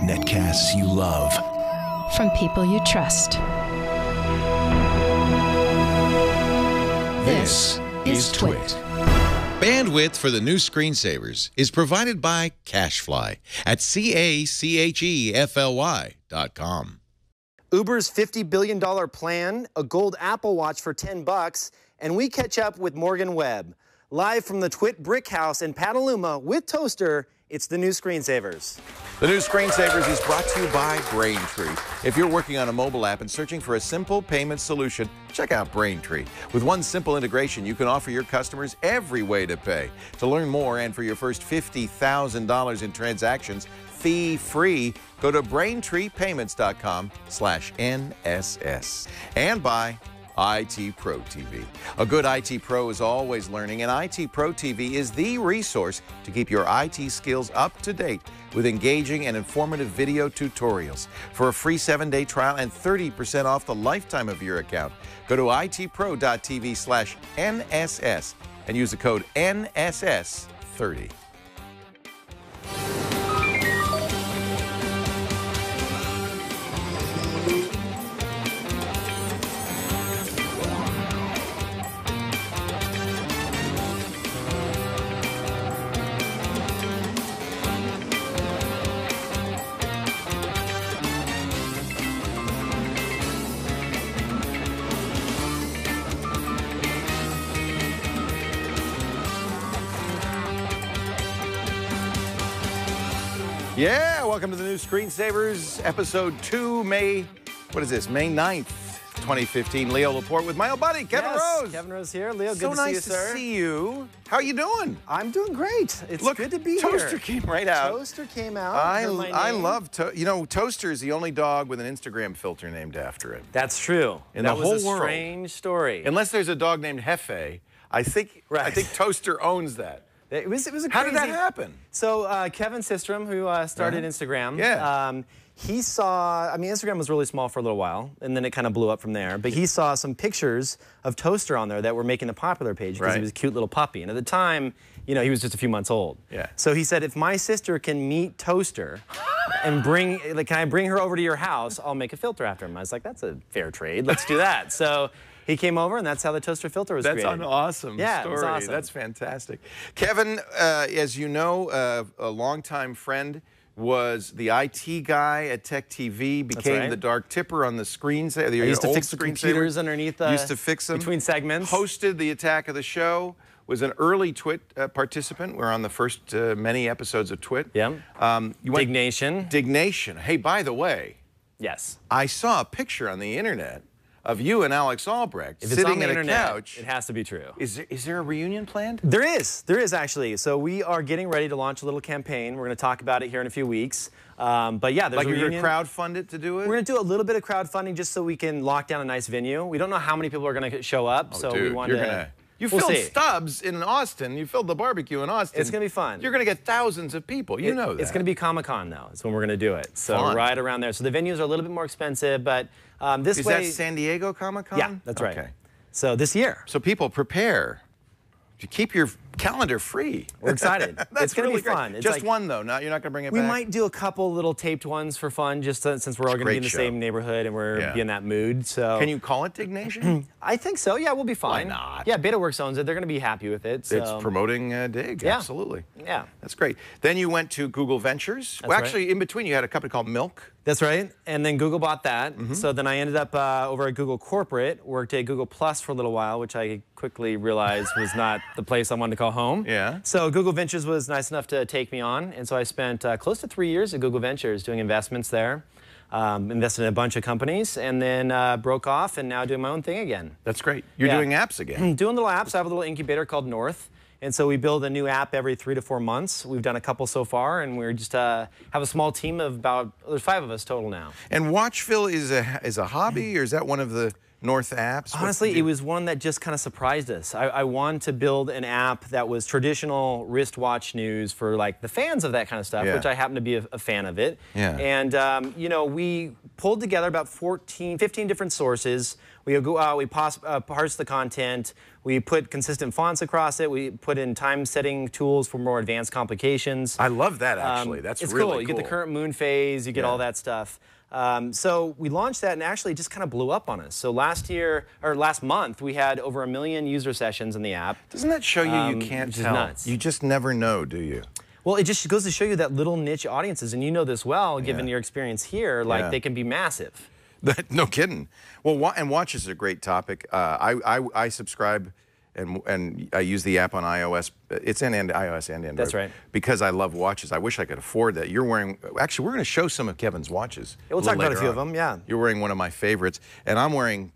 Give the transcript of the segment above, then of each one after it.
Netcasts you love. From people you trust. This is Twit. Bandwidth for the new screensavers is provided by CacheFly at CacheFly.com. Uber's $50 billion plan, a gold Apple Watch for $10, and we catch up with Morgan Webb. Live from the Twit Brick House in Petaluma with Toaster, it's the new Screensavers. The new Screensavers is brought to you by Braintree. If you're working on a mobile app and searching for a simple payment solution, check out Braintree. With one simple integration, you can offer your customers every way to pay. To learn more and for your first $50,000 in transactions, fee-free, go to BraintreePayments.com/NSS. And by IT Pro TV. A good IT Pro is always learning, and IT Pro TV is the resource to keep your IT skills up to date with engaging and informative video tutorials. For a free 7-day trial and 30% off the lifetime of your account, go to itpro.tv/NSS and use the code NSS30. Yeah, welcome to the new Screensavers, episode 2, May 9th, 2015. Leo Laporte with my old buddy, Kevin Rose. Kevin Rose here. Leo, good So to see you, nice sir. to see you. How are you doing? I'm doing great. It's Look, good to be Toaster here. came right out. Toaster came out. I name. love, Toaster is the only dog with an Instagram filter named after it. That's true. In that the was whole a world. strange story. Unless there's a dog named Hefe, I think Toaster owns that. It was a How crazy... did that happen? So Kevin Systrom, who started Instagram, he saw, Instagram was really small for a little while, and then it kind of blew up from there. But he saw some pictures of Toaster on there that were making the popular page because he was a cute little puppy. And at the time, he was just a few months old. Yeah. So he said, if my sister can meet Toaster and can I bring her over to your house, I'll make a filter after him. I was like, that's a fair trade. Let's do that. So he came over, and that's how the Toaster filter was created. That's an awesome story. It was awesome. That's fantastic. Kevin, as you know, a longtime friend, was the IT guy at Tech TV, became the dark tipper on the screens. I used to fix the computers underneath. Used to fix them. Between segments. Hosted the Attack of the Show. Was an early Twit participant. We're on the first many episodes of Twit. Yeah. Dignation. Dignation. Hey, by the way. Yes. I saw a picture on the internet of you and Alex Albrecht if it's sitting on the at internet, a couch. It has to be true. Is there a reunion planned? There is actually. So we are getting ready to launch a little campaign. We're going to talk about it here in a few weeks. But yeah, there's a reunion. You're going to crowdfund it to do it? We're going to do a little bit of crowdfunding just so we can lock down a nice venue. We don't know how many people are going to show up, so we want to. You filled Stubbs in Austin. You filled the barbecue in Austin. It's going to be fun. You're going to get thousands of people. You know that. It's going to be Comic-Con, though. It's when we're going to do it. So right around there. So the venues are a little bit more expensive, but this way... Is that San Diego Comic-Con? Yeah, that's right. Okay. So this year. So people prepare to keep your calendar free. We're excited. It's going to be fun. It's just one, though. You're not going to bring it back? We might do a couple little taped ones for fun, just since we're all going to be in the same neighborhood and we're in that mood. So can you call it Dignation? I think so. Yeah, we'll be fine. Why not? Yeah, BetaWorks owns it. They're going to be happy with it. So. It's promoting Dig. Yeah. Absolutely. Yeah. That's great. Then you went to Google Ventures. Well, actually, in between, you had a company called Milk. That's right. And then Google bought that. So then I ended up over at Google Corporate, worked at Google Plus for a little while, which I quickly realized was not the place I wanted to call home. Yeah. So Google Ventures was nice enough to take me on. And so I spent close to 3 years at Google Ventures doing investments there. Invested in a bunch of companies, and then broke off, and now doing my own thing again. That's great. You're doing apps again. Doing little apps. I have a little incubator called North. And so we build a new app every 3 to 4 months. We've done a couple so far, and we're just have a small team of there's 5 of us total now. And Watchville is a hobby, or is that one of the North apps? Honestly, it was one that just kind of surprised us. I wanted to build an app that was traditional wristwatch news for like the fans of that kind of stuff, which I happen to be a fan of it. Yeah. And, you know, we pulled together about 15 different sources. We go out, we parse the content, we put consistent fonts across it, we put in time-setting tools for more advanced complications. I love that, actually. That's it's really cool. You get the current moon phase, you get all that stuff. So we launched that and actually just kind of blew up on us. So last month, we had over 1 million user sessions in the app. Doesn't that show you can't tell? Nuts. You just never know, do you? Well, it just goes to show you that little niche audiences, and you know this well, given your experience here, like they can be massive. No kidding. Well, and watch is a great topic. I subscribe and I use the app on iOS. It's in iOS and Android. That's right. Because I love watches. I wish I could afford that. You're wearing, actually, we're going to show some of Kevin's watches. Yeah, we'll talk about a few of them, yeah. You're wearing one of my favorites, and I'm wearing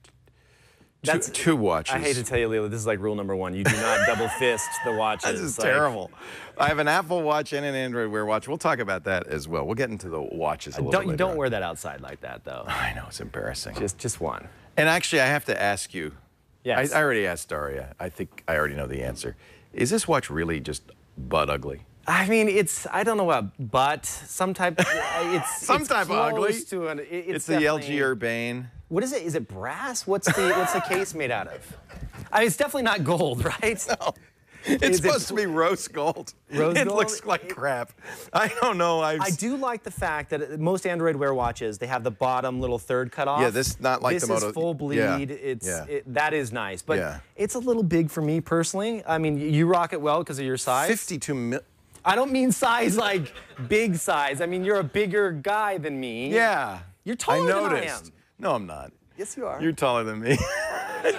two watches. I hate to tell you, Leela, this is like rule number 1. You do not double fist the watches. This is terrible. I have an Apple Watch and an Android Wear watch. We'll talk about that as well. We'll get into the watches a little bit later. Don't wear that outside like that, though. I know, it's embarrassing. Just one. And actually, I have to ask you. Yes. I already asked Daria. I think I already know the answer. Is this watch really just butt ugly? I mean, I don't know what, but some type, it's type of ugly. It's the LG Urbane. What is it? Is it brass? What's the case made out of? I mean, it's definitely not gold, right? No. It's supposed to be rose gold. Rose it gold? looks like crap. I don't know. I do like the fact that most Android Wear watches, they have the bottom little third cut off. Yeah, this is not like the Moto. This is full bleed. Yeah. That is nice, but it's a little big for me personally. I mean, you rock it well because of your size. 52 mil. I don't mean size like big size. I mean, you're a bigger guy than me. Yeah. You're taller than I am. No, I'm not. Yes, you are. You're taller than me.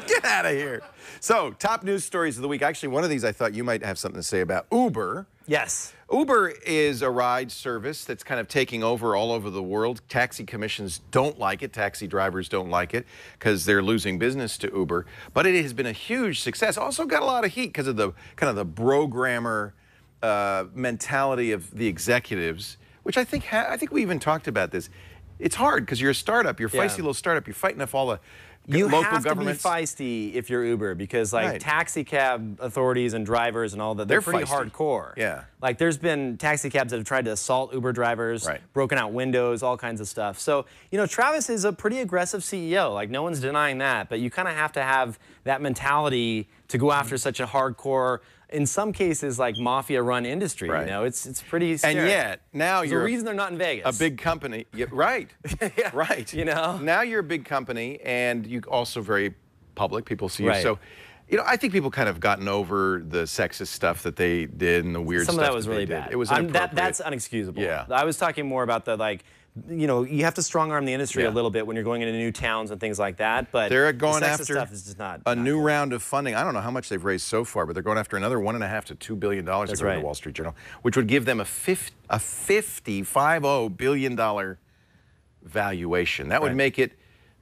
Get out of here. So, top news stories of the week. Actually, one of these I thought you might have something to say about. Uber. Yes. Uber is a ride service that's kind of taking over all over the world. Taxi commissions don't like it. Taxi drivers don't like it because they're losing business to Uber. But it has been a huge success. Also got a lot of heat because of the kind of the programmer mentality of the executives, which I think we even talked about this. It's hard because you're a startup. You're a feisty little startup. You're fighting off all the local governments. You have to be feisty if you're Uber because, like, taxi cab authorities and drivers and all that, they're pretty hardcore. Yeah. Like, there's been taxi cabs that have tried to assault Uber drivers, broken out windows, all kinds of stuff. So, you know, Travis is a pretty aggressive CEO. Like, no one's denying that. But you kind of have to have that mentality to go after such a hardcore, in some cases, like mafia-run industry. You know, it's pretty scary. And yet now There's a reason they're not in Vegas. A big company. Yeah, right. Right. You know. Now you're a big company, and you also very public. People see you. So, you know, I think people kind of gotten over the sexist stuff that they did and the weird stuff. Some of that was really bad. It was inappropriate. That's unexcusable. Yeah. I was talking more about the, like, you know, you have to strong-arm the industry a little bit when you're going into new towns and things like that. But they're going the after stuff is just not a new round of funding. I don't know how much they've raised so far, but they're going after another $1.5 to $2 billion. According to the Wall Street Journal, which would give them a $50 billion valuation. That would make it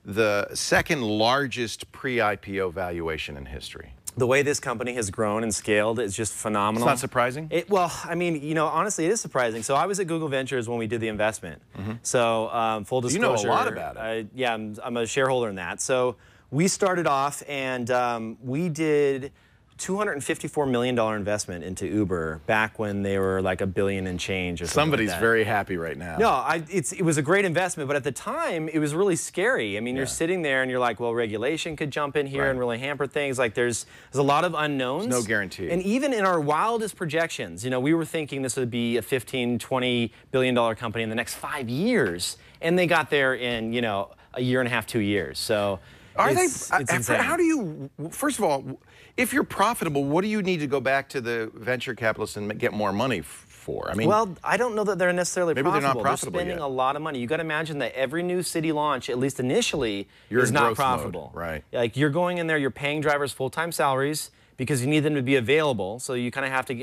the second largest pre-IPO valuation in history. The way this company has grown and scaled is just phenomenal. It's not surprising? Well, I mean, you know, honestly, it is surprising. So I was at Google Ventures when we did the investment. So full disclosure. You know a lot about it. Yeah, I'm a shareholder in that. So we started off and we did $254 million investment into Uber back when they were like $1 billion and change or something. Somebody's like that. very happy right now. No, it was a great investment, but at the time it was really scary. I mean, you're sitting there and you're like, well, regulation could jump in here and really hamper things. Like there's a lot of unknowns. There's no guarantee. And even in our wildest projections, you know, we were thinking this would be a $15, $20 billion company in the next 5 years, and they got there in, you know, a year and a half, 2 years. So it's insane. How do you, first of all, if you're profitable, what do you need to go back to the venture capitalists and get more money for? I mean, well, I don't know that they're necessarily maybe profitable. They're not profitable spending yet. a lot of money. You got to imagine that every new city launch, at least initially, is not profitable. Right. Like you're going in there, you're paying drivers full-time salaries because you need them to be available. So you kind of have to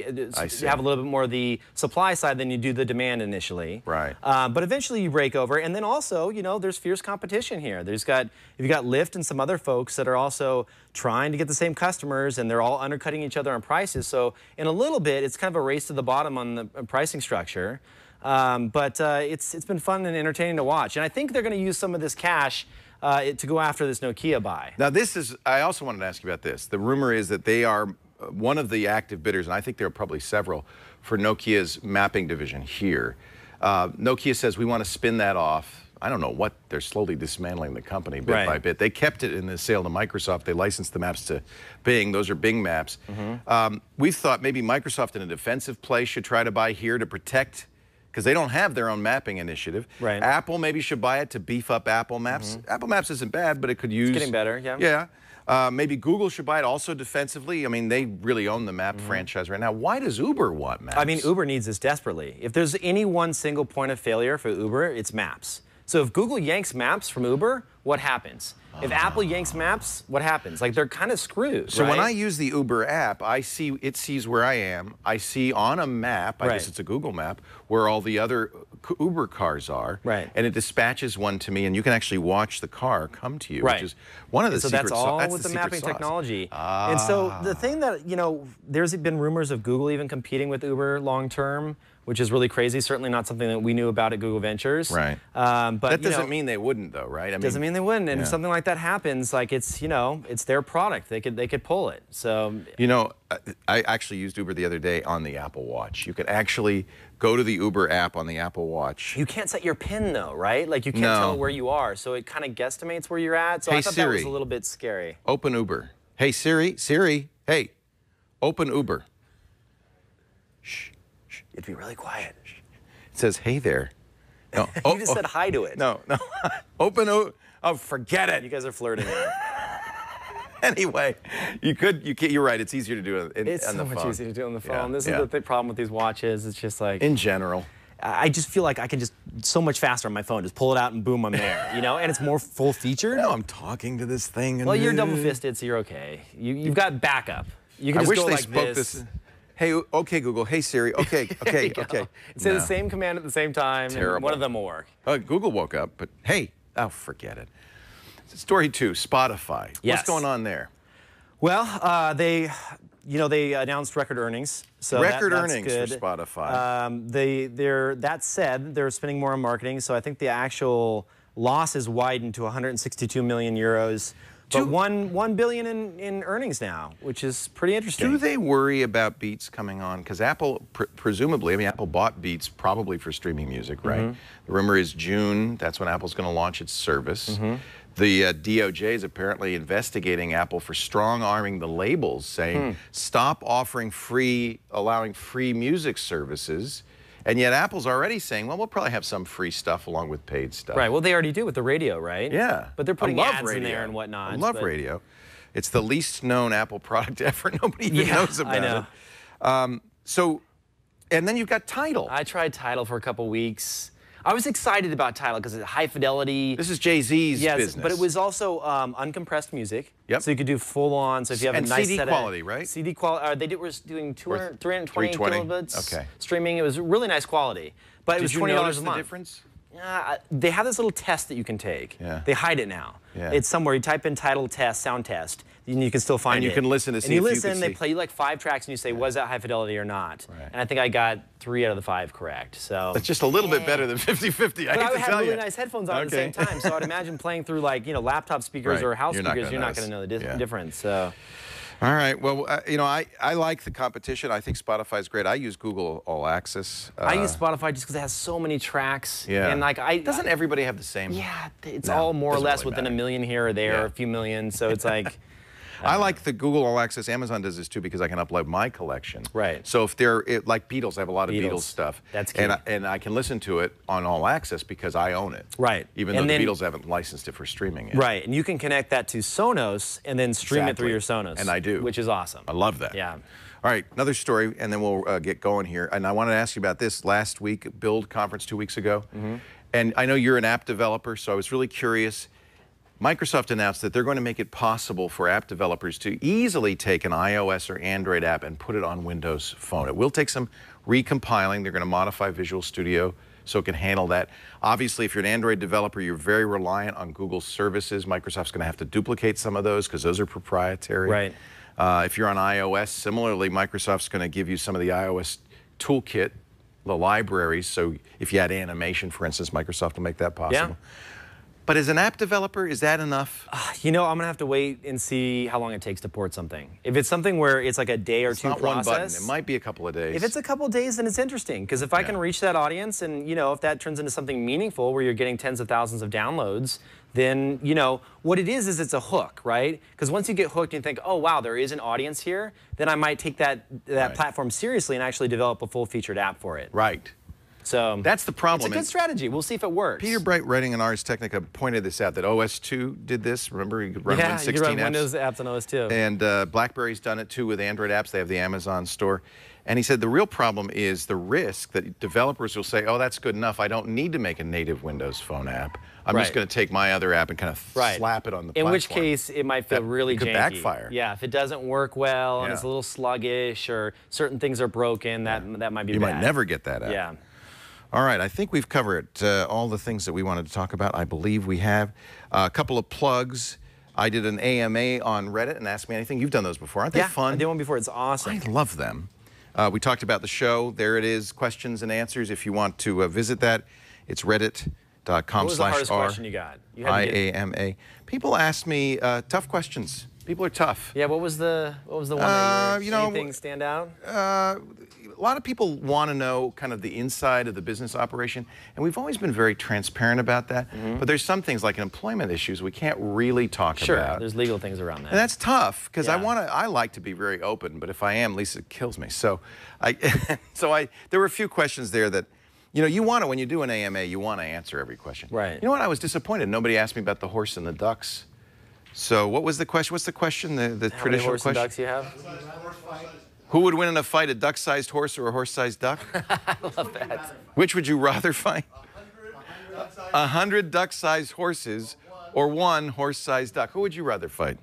have a little bit more of the supply side than you do the demand initially. Right. But eventually you break over. And then also, you know, there's fierce competition here. You've got Lyft and some other folks that are also trying to get the same customers, and they're all undercutting each other on prices. So in a little bit, it's kind of a race to the bottom on the pricing structure. But it's been fun and entertaining to watch. And I think they're going to use some of this cash to go after this Nokia buy. Now this is, I also wanted to ask you about this. The rumor is that they are one of the active bidders, and I think there are probably several, for Nokia's mapping division here. Nokia says we want to spin that off. I don't know what, they're slowly dismantling the company bit by bit. They kept it in the sale to Microsoft. They licensed the maps to Bing. Those are Bing maps. We've thought maybe Microsoft in a defensive play should try to buy here to protect, because they don't have their own mapping initiative. Apple maybe should buy it to beef up Apple Maps. Apple Maps isn't bad, but it could use... It's getting better, yeah. Yeah. Maybe Google should buy it also defensively. I mean, they really own the map franchise right now. Why does Uber want maps? I mean, Uber needs this desperately. If there's any one single point of failure for Uber, it's maps. So if Google yanks maps from Uber, what happens? If Apple yanks maps, what happens? Like, they're kind of screwed, So when I use the Uber app, I see, it sees where I am. I see on a map, I guess it's a Google map, where all the other Uber cars are. And it dispatches one to me, and you can actually watch the car come to you, which is one of the secret sauce. So that's all with the mapping technology. And so the thing that, you know, there's been rumors of Google even competing with Uber long term, which is really crazy. Certainly not something that we knew about at Google Ventures. But that doesn't mean they wouldn't, though, right? I mean, doesn't mean they wouldn't. And if something like that happens, like, it's, you know, it's their product. They could pull it. So, you know, I actually used Uber the other day on the Apple Watch. You could actually go to the Uber app on the Apple Watch. You can't set your PIN, though, right? Like, you can't tell where you are. So it kind of guesstimates where you're at. So I thought that was a little bit scary. Open Uber. Hey, Siri, hey, open Uber. Shh. It'd be really quiet. It says, hey there. No. You just said hi to it. No. Open Uber. Oh, forget it. You guys are flirting. Anyway, you're right. It's easier to do it on the phone. It's so much easier to do on the phone. This is the problem with these watches. It's just like... In general. I just feel like I can just so much faster on my phone. Just pull it out and boom, I'm there. You know, and it's more full-featured. No, I'm talking to this thing. And well, you're double-fisted, so you're okay. You've got backup. You can just go like this. Hey, okay, Google. Hey, Siri. Okay. Say the same command at the same time. Terrible. And one of them will work. Google woke up, but hey, forget it. Story 2, Spotify. What's going on there? Well, they announced record earnings. So record that's earnings good. for Spotify. That said, they're spending more on marketing. So I think the actual loss is widened to 162 million euros. But $1 billion in earnings now, which is pretty interesting. Do they worry about Beats coming on? Because Apple, presumably, I mean, Apple bought Beats probably for streaming music, right? The rumor is June, that's when Apple's going to launch its service. The DOJ is apparently investigating Apple for strong-arming the labels, saying, stop offering allowing free music services. And yet Apple's already saying, well, we'll probably have some free stuff along with paid stuff. Right, well, they already do with the radio, right? Yeah. But they're putting ads in there and whatnot. I love radio. It's the least known Apple product ever. Nobody even knows about it. I know. And then you've got Tidal. I tried Tidal for a couple weeks. I was excited about Tidal because it's high fidelity. This is Jay-Z's business. But it was also uncompressed music. So you could do full on. So if you have a nice CD set quality, right? CD quality. They were doing 320 kilobits. Okay. Streaming. It was really nice quality. But it was $20 a month. The difference? They have this little test that you can take. They hide it now. It's somewhere. You type in Tidal test, sound test, and you can still find it. And you can listen to see if you can see. They play you like 5 tracks, and you say, was that high fidelity or not? And I think I got 3 out of the 5 correct. So that's just a little bit better than 50-50. I hate to tell you. I had really nice headphones on at the same time, so I'd imagine playing through like laptop speakers or house speakers, you're not going to know the difference. So. All right. Well, I like the competition. I think Spotify's great. I use Google All Access. I use Spotify just because it has so many tracks. And like doesn't everybody have the same? Yeah, it's all more or less within a million here or there, a few million. So it's like. I like the Google All Access. Amazon does this too because I can upload my collection. Right. So if like Beatles, I have a lot of Beatles stuff. That's key. And I can listen to it on All Access because I own it. Right. Even though the Beatles haven't licensed it for streaming yet. Right. And you can connect that to Sonos and then stream it through your Sonos. And I do. Which is awesome. I love that. Yeah. All right, another story, and then we'll get going here. And I wanted to ask you about this last week, Build conference 2 weeks ago. And I know you're an app developer, so I was really curious. Microsoft announced that they're going to make it possible for app developers to easily take an iOS or Android app and put it on Windows Phone. It will take some recompiling. They're going to modify Visual Studio so it can handle that. Obviously, if you're an Android developer, you're very reliant on Google's services. Microsoft's going to have to duplicate some of those because those are proprietary. Right. If you're on iOS, similarly, Microsoft's going to give you some of the iOS toolkit, the libraries. So if you had animation, for instance, Microsoft will make that possible. Yeah. But as an app developer, is that enough? You know, I'm going to have to wait and see how long it takes to port something. If it's something where it's like a day or two not process. one button. It might be a couple of days. If it's a couple of days, then it's interesting. Because if I can reach that audience and, you know, if that turns into something meaningful where you're getting tens of thousands of downloads, then, you know, what it is it's a hook, right? Because once you get hooked and you think, oh, wow, there is an audience here, then I might take that platform seriously and actually develop a full-featured app for it. Right. So that's the problem. It's a good strategy. We'll see if it works. Peter Bright, writing in Ars Technica, pointed this out, that OS2 did this. Remember, you could run Win16 you can run apps. Windows apps on OS2. And BlackBerry's done it, too, with Android apps. They have the Amazon store. And he said the real problem is the risk that developers will say, oh, that's good enough. I don't need to make a native Windows Phone app. I'm just going to take my other app and kind of slap it on the platform. In which case, it might feel really janky. It could backfire. Yeah, if it doesn't work well and it's a little sluggish or certain things are broken, that might be bad. You might never get that app. Yeah. All right, I think we've covered all the things that we wanted to talk about. I believe we have. A couple of plugs. I did an AMA on Reddit and Ask Me Anything. You've done those before. Aren't they fun? I did one before. It's awesome. I love them. We talked about the show. There it is, questions and answers. If you want to visit that, it's reddit.com/r. What was the hardest question you got? IAMA. People ask me tough questions. People are tough. Yeah, what was the one that anything stand out? A lot of people want to know kind of the inside of the business operation, and we've always been very transparent about that. But there's some things like employment issues we can't really talk about. Sure, there's legal things around that. And that's tough because I like to be very open, but if I am, Lisa kills me. So there were a few questions there that, you know, you want to, when you do an AMA, you want to answer every question. Right. You know what? I was disappointed. Nobody asked me about the horse and the ducks. So what was the question? What's the question? The traditional question? How many horse and ducks you have? Who would win in a fight, a duck-sized horse or a horse-sized duck? I love that. Which would you rather fight? 100 duck-sized horses or one horse-sized duck? Who would you rather fight?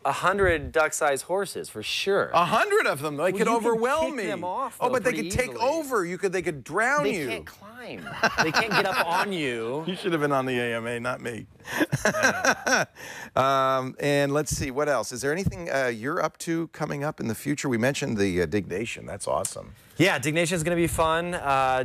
100 duck-sized horses, for sure. 100 of them. They could overwhelm me. Them off, oh, but they could take over. They could drown you. They can't climb. They can't get up on you. You should have been on the AMA, not me. And let's see, what else? Is there anything you're up to coming up in the future? We mentioned the Dignation. That's awesome. Yeah, Dignation is going to be fun.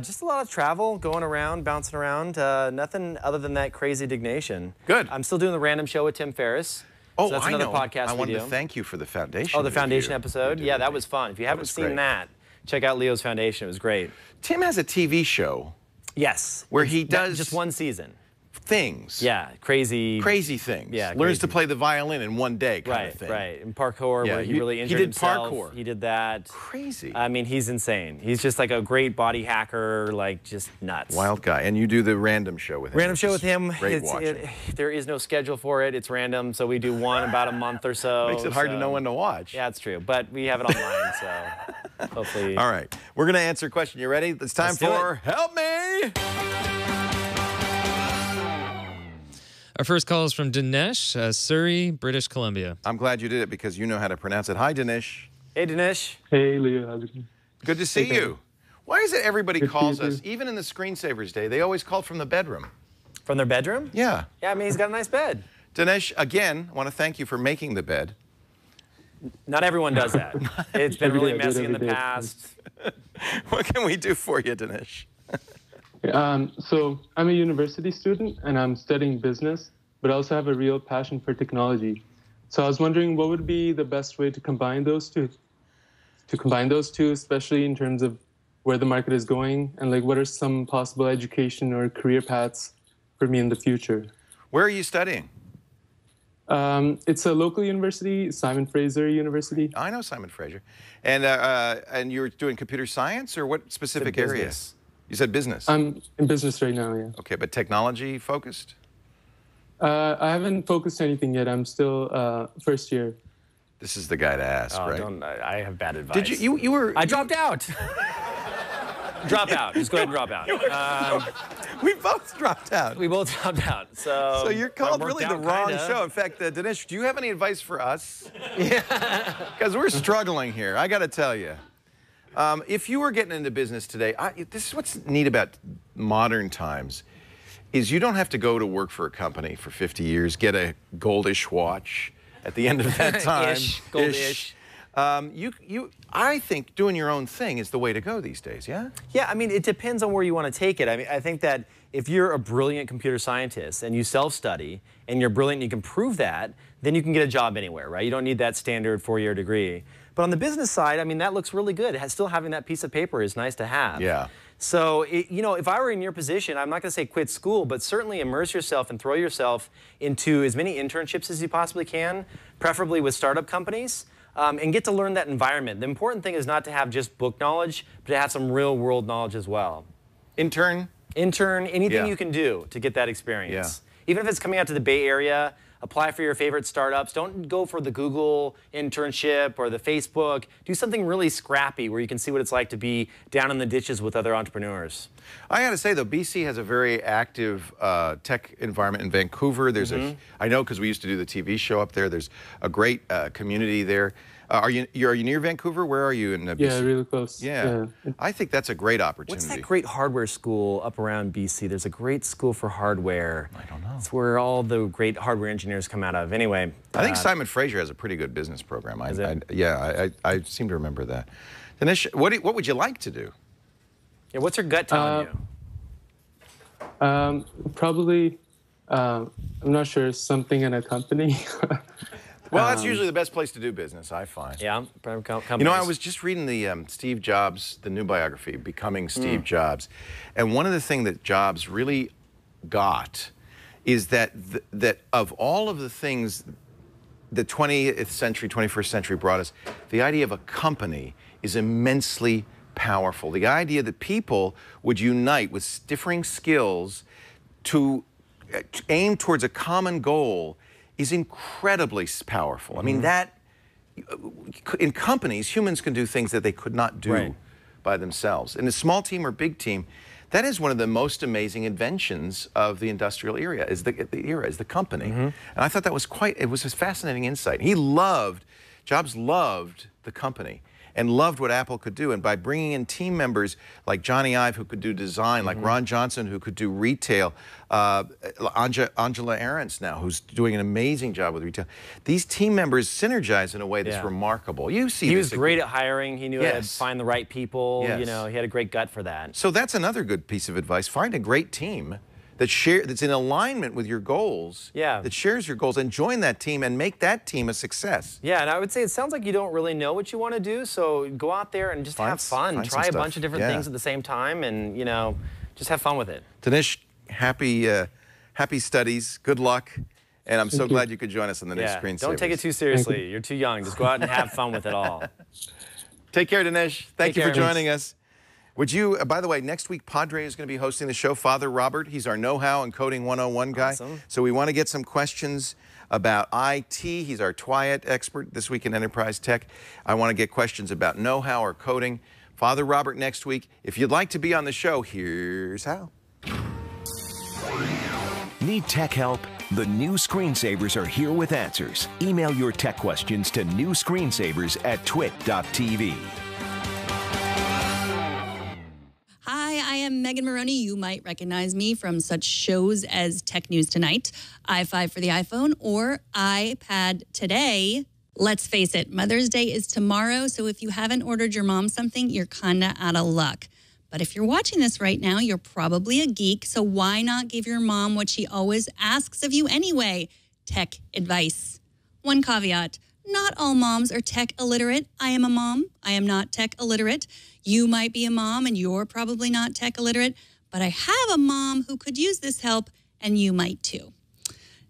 Just a lot of travel, going around, bouncing around. Nothing other than that crazy Dignation. Good. I'm still doing the random show with Tim Ferriss. Oh, so that's another podcast I wanted to thank you for the Foundation. Oh, the Foundation episode? Yeah, that was fun. If you haven't seen that, check out Leo's Foundation. It was great. Tim has a TV show. Yes. Where he does just one season. Things. Yeah, crazy things. Yeah, learns to play the violin in one day kind of thing. Right, and parkour, where he really injured himself. He did parkour. He did that. Crazy. I mean, he's insane. He's just like a great body hacker, like just nuts. Wild guy. And you do the random show with him. Random show with him. Great watching. There is no schedule for it. It's random, so we do one about a month or so. Makes it hard to know when to watch. Yeah, it's true. But we have it online, so hopefully. All right. We're going to answer a question. You ready? It's time for Help Me! Our first call is from Dinesh, Surrey, British Columbia. I'm glad you did it because you know how to pronounce it. Hi, Dinesh. Hey, Dinesh. Hey, Leo. How's it going? Good to see you. Why is it everybody calls us, even in the Screensavers Day, they always call from the bedroom? From their bedroom? Yeah. Yeah, I mean, he's got a nice bed. Dinesh, again, I want to thank you for making the bed. Not everyone does that. It's been really messy in the past. What can we do for you, Dinesh? So I'm a university student and I'm studying business, but I also have a real passion for technology. So I was wondering what would be the best way to combine those two? Especially in terms of where the market is going and like what are some possible education or career paths for me in the future? Where are you studying? It's a local university, Simon Fraser University. I know Simon Fraser. And you're doing computer science or what specific area? You said business. I'm in business right now, yeah. Okay, but technology focused? I haven't focused anything yet. I'm still first year. This is the guy to ask, right? I have bad advice. Did you were... I dropped out. Drop out. Just go ahead and drop out. We both dropped out. We both dropped out. So you're called really the wrong show. In fact, Dinesh, do you have any advice for us? Yeah. Because we're struggling here, I got to tell you. If you were getting into business today, this is what's neat about modern times, is you don't have to go to work for a company for 50 years, get a goldish watch at the end of that time. Goldish. I think doing your own thing is the way to go these days, yeah? Yeah, I mean, it depends on where you want to take it. I mean, I think that if you're a brilliant computer scientist and you self-study and you're brilliant and you can prove that, then you can get a job anywhere, right? You don't need that standard 4-year degree. But on the business side, I mean, that looks really good. Still having that piece of paper is nice to have. Yeah. So, you know, if I were in your position, I'm not going to say quit school, but certainly immerse yourself and throw yourself into as many internships as you possibly can, preferably with startup companies, and get to learn that environment. The important thing is not to have just book knowledge, but to have some real world knowledge as well. Intern, anything you can do to get that experience. Yeah. Even if it's coming out to the Bay Area, apply for your favorite startups. Don't go for the Google internship or the Facebook. Do something really scrappy where you can see what it's like to be down in the ditches with other entrepreneurs. I got to say, though, BC has a very active tech environment in Vancouver. There's I know because we used to do the TV show up there. There's a great community there. Are you near Vancouver? Where are you in BC? Yeah, really close. Yeah. I think that's a great opportunity. What's that great hardware school up around BC? There's a great school for hardware. I don't know. It's where all the great hardware engineers come out of. Anyway. I think Simon Fraser has a pretty good business program. I seem to remember that. Dinesh, what would you like to do? Yeah, what's your gut telling you? Probably, I'm not sure, something in a company. Well, that's usually the best place to do business, I find. Yeah, you know, I was just reading the Steve Jobs, the new biography, Becoming Steve Jobs, and one of the things that Jobs really got is that that of all of the things the 20th century, 21st century brought us, the idea of a company is immensely powerful. The idea that people would unite with differing skills to aim towards a common goal is incredibly powerful. I mean, that in companies, humans can do things that they could not do by themselves. In a small team or big team, that is one of the most amazing inventions of the industrial era, is the company. And I thought that was it was a fascinating insight. Jobs loved the company and loved what Apple could do. And by bringing in team members like Johnny Ive, who could do design, like Ron Johnson, who could do retail, Angela Ahrendts now, who's doing an amazing job with retail. These team members synergize in a way that's remarkable. You see, he was great at hiring. He knew how to find the right people. You know, he had a great gut for that. So that's another good piece of advice. Find a great team that's in alignment with your goals, that shares your goals, and join that team and make that team a success. Yeah, and I would say it sounds like you don't really know what you want to do, so go out there and just have fun. Try a bunch of different things at the same time, and, you know, just have fun with it. Dinesh, happy studies, good luck, and I'm so glad you could join us on the next Screensavers. Don't take it too seriously. You're too young. Just go out and have fun with it all. Take care, Dinesh. Thank you for joining us. Would you, by the way, next week, Padre is going to be hosting the show, Father Robert. He's our know-how and coding 101 guy. Awesome. So we want to get some questions about IT. He's our TWIET expert this week in Enterprise Tech. I want to get questions about know-how or coding. Father Robert next week. If you'd like to be on the show, here's how. Need tech help? The new Screensavers are here with answers. Email your tech questions to newscreensavers@twit.tv. Hi, I am Megan Maroney. You might recognize me from such shows as Tech News Tonight, i5 for the iPhone, or iPad Today. Let's face it, Mother's Day is tomorrow, so if you haven't ordered your mom something, you're kinda out of luck. But if you're watching this right now, you're probably a geek, so why not give your mom what she always asks of you anyway? Tech advice. One caveat, not all moms are tech illiterate. I am a mom. I am not tech illiterate. You might be a mom and you're probably not tech illiterate, but I have a mom who could use this help, and you might too.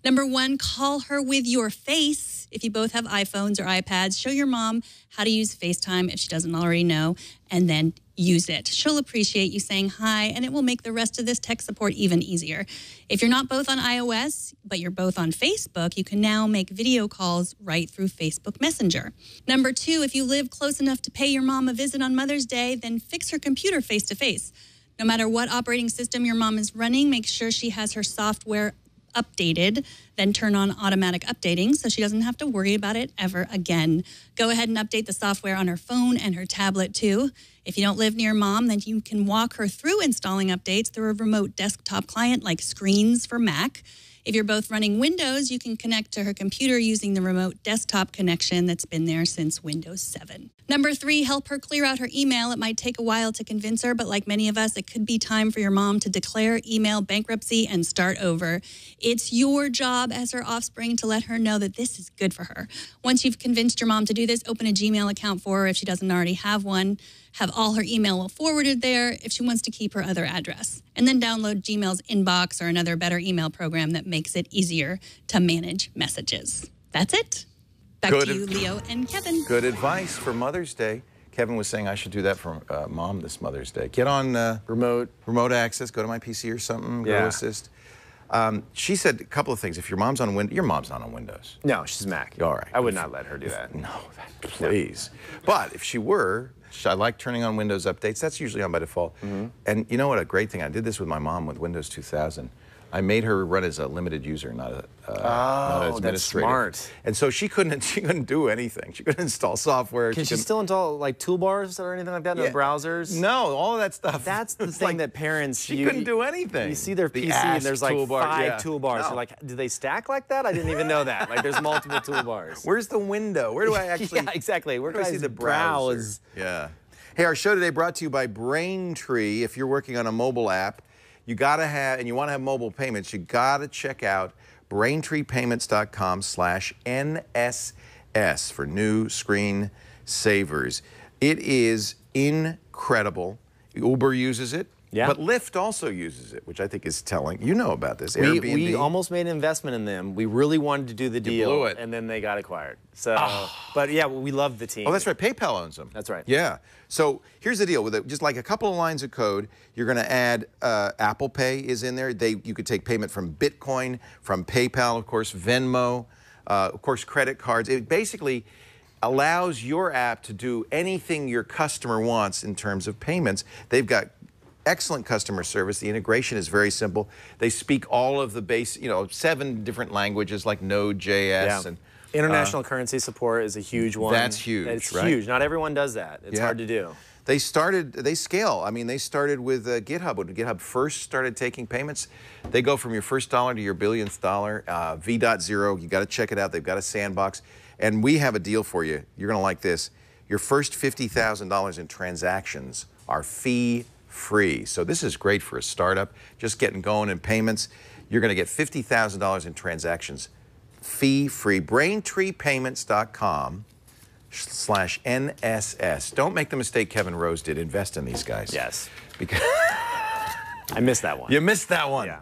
Number one, call her with your face. If you both have iPhones or iPads, show your mom how to use FaceTime if she doesn't already know, and then use it. She'll appreciate you saying hi, and it will make the rest of this tech support even easier. If you're not both on iOS, but you're both on Facebook, you can now make video calls right through Facebook Messenger. Number two, if you live close enough to pay your mom a visit on Mother's Day, then fix her computer face-to-face. No matter what operating system your mom is running, make sure she has her software updated, then turn on automatic updating so she doesn't have to worry about it ever again. Go ahead and update the software on her phone and her tablet too. If you don't live near mom, then you can walk her through installing updates through a remote desktop client like Screens for Mac. If you're both running Windows, you can connect to her computer using the remote desktop connection that's been there since Windows 7. Number 3, help her clear out her email. It might take a while to convince her, but like many of us, it could be time for your mom to declare email bankruptcy and start over. It's your job as her offspring to let her know that this is good for her. Once you've convinced your mom to do this, open a Gmail account for her if she doesn't already have one. Have all her email forwarded there if she wants to keep her other address. And then download Gmail's Inbox or another better email program that makes it easier to manage messages. That's it. Back to you, Leo and Kevin. Good advice for Mother's Day. Kevin was saying I should do that for Mom this Mother's Day. Get on remote access, go to my PC or something, Go Assist. She said a couple of things. If your mom's on Windows, your mom's not on Windows. No, she's Mac. All right. I would not let her do that. No, please. But if she were, I like turning on Windows updates. That's usually on by default. And you know what? A great thing. I did this with my mom with Windows 2000. I made her run as a limited user, not an administrator. That's smart. And so she couldn't do anything. She couldn't install software. Can she still install like toolbars or anything like that in the browsers? No, all of that stuff. That's the thing that parents. She couldn't do anything. You see their PC and there's like 5 toolbars. You're like, do they stack like that? I didn't even know that. Like there's multiple toolbars. Where's the window? Where do I actually? Yeah, exactly. Where do I see the browse? Yeah. Hey, our show today brought to you by Braintree. If you're working on a mobile app, you gotta have, and you want to have mobile payments, you gotta check out BraintreePayments.com/NSS for new screen savers. It is incredible. Uber uses it. Yeah. But Lyft also uses it, which I think is telling. You know about this. Airbnb. We almost made an investment in them. We really wanted to do the deal. Blew it. And then they got acquired. So, but yeah, we love the team. Oh, that's right. PayPal owns them. That's right. Yeah. So here's the deal with it. Just like a couple of lines of code, you're going to add Apple Pay is in there. You could take payment from Bitcoin, from PayPal, of course, Venmo, of course, credit cards. It basically allows your app to do anything your customer wants in terms of payments. They've got excellent customer service. The integration is very simple. They speak all of the 7 different languages like Node.js and international currency support is a huge one. That's huge. It's huge. Not everyone does that. It's hard to do. They scale. I mean, they started with GitHub. When GitHub first started taking payments, they go from your first dollar to your billionth dollar. V.0, you got to check it out. They've got a sandbox. And we have a deal for you. You're going to like this. Your first $50,000 in transactions are fee-free. So this is great for a startup, just getting going in payments. You're going to get $50,000 in transactions fee-free. BraintreePayments.com/NSS. Don't make the mistake Kevin Rose did. Invest in these guys. Yes. Because I missed that one. You missed that one. Yeah.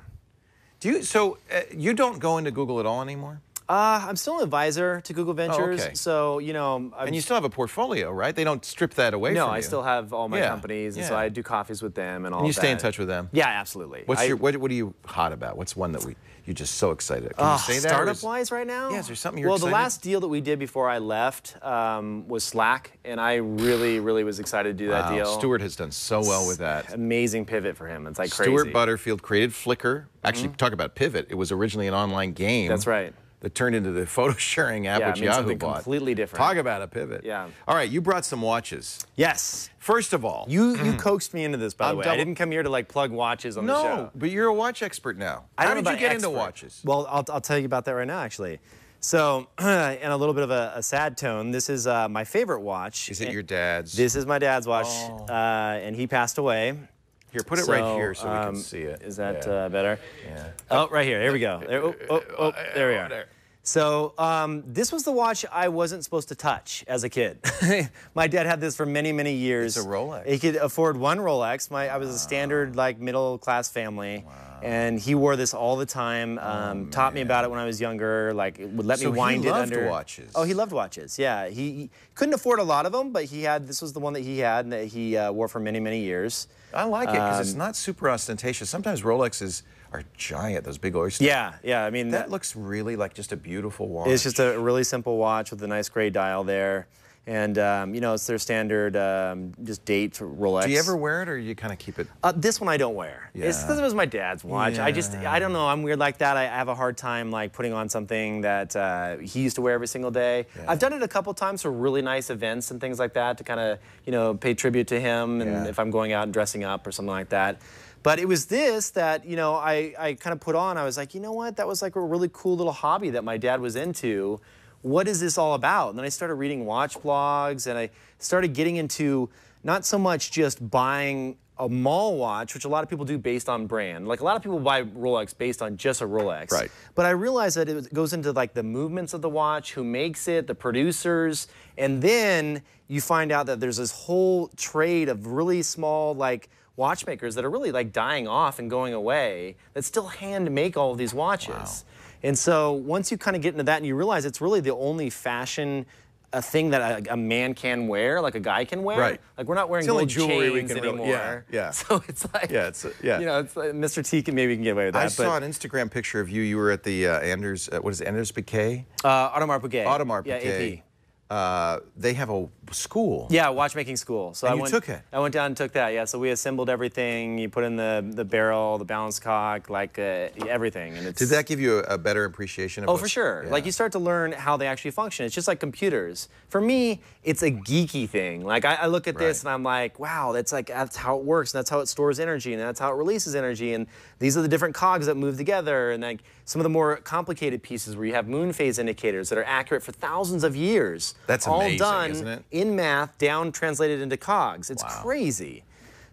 You don't go into Google at all anymore? I'm still an advisor to Google Ventures, okay. so and you still have a portfolio, right? They don't strip that away from you. No, I still have all my companies, and so I do coffees with them and all. And you that. stay in touch with them? Yeah, absolutely. What are you hot about? What's one that you're just so excited? Can you say that? Startup-wise right now? Yeah, is there something you're excited? Well, the last deal that we did before I left was Slack, and I really, really was excited to do that deal. Stuart has done so well with that. Amazing pivot for him. It's like crazy. Stuart Butterfield created Flickr. Actually, talk about pivot. It was originally an online game. That's right. That turned into the photo sharing app which Yahoo bought. Completely different. Talk about a pivot. Yeah. All right, you brought some watches. Yes. First of all, you coaxed me into this, by the way. I didn't come here to like plug watches on the show. No, but you're a watch expert now. How did you get into watches? Well, I'll tell you about that right now, actually. So, in a little bit of a sad tone, this is my favorite watch. Is it your dad's? This is my dad's watch, and he passed away. Here, put it right here so we can see it. Is that better? Yeah. Oh, right here. Here we go. There we are. There. So this was the watch I wasn't supposed to touch as a kid. My dad had this for many, many years. It's a Rolex. He could afford one Rolex. I was a standard middle class family. Wow. And he wore this all the time. Taught me about it when I was younger. Would let me wind it under. So he loved watches. Oh, he loved watches. Yeah, he couldn't afford a lot of them, but this was the one that he had and that he wore for many, many years. I like it because it's not super ostentatious. Sometimes Rolexes are giant, those big oysters. Yeah. I mean, that looks really like just a beautiful watch. It's just a really simple watch with a nice gray dial there. And, you know, it's their standard just date for Rolex. Do you ever wear it, or you kind of keep it? This one I don't wear. Yeah. It's because it was my dad's watch. Yeah. I don't know, I'm weird like that. I have a hard time like putting on something that he used to wear every single day. Yeah. I've done it a couple times for really nice events and things like that to kind of, you know, pay tribute to him, and if I'm going out and dressing up or something like that. But it was this that, you know, I kind of put on. I was like, you know what? That was like a really cool little hobby that my dad was into. What is this all about? And then I started reading watch blogs, and I started getting into not so much just buying a mall watch, which a lot of people do based on brand. Like a lot of people buy Rolex based on just a Rolex. Right. But I realized that it goes into like the movements of the watch, who makes it, the producers, and then you find out that there's this whole trade of really small like watchmakers that are really like dying off and going away that still hand make all of these watches. Wow. And so once you kind of get into that and you realize it's really the only fashion thing that a man can wear, like a guy can wear. Right. Like we're not wearing gold jewelry we can anymore. Really, yeah. So it's like, you know, it's like Mr. T can maybe get away with that. I saw an Instagram picture of you. You were at the Anders, what is it, Anders Piguet? Audemars Piguet. Audemars Piguet. Yeah, AP. They have a school. Yeah, watchmaking school. So and you took it. I went down and took that. Yeah, so we assembled everything. You put in the barrel, the balance cock, like everything. And it's, did that give you a better appreciation of Oh, for sure. Yeah. Like you start to learn how they actually function. It's just like computers. For me, it's a geeky thing. Like I look at this and I'm like, wow, that's how it works, and that's how it stores energy, and that's how it releases energy, and these are the different cogs that move together, and like some of the more complicated pieces where you have moon phase indicators that are accurate for thousands of years. That's all amazing, done isn't it? in math, down translated into cogs. It's crazy.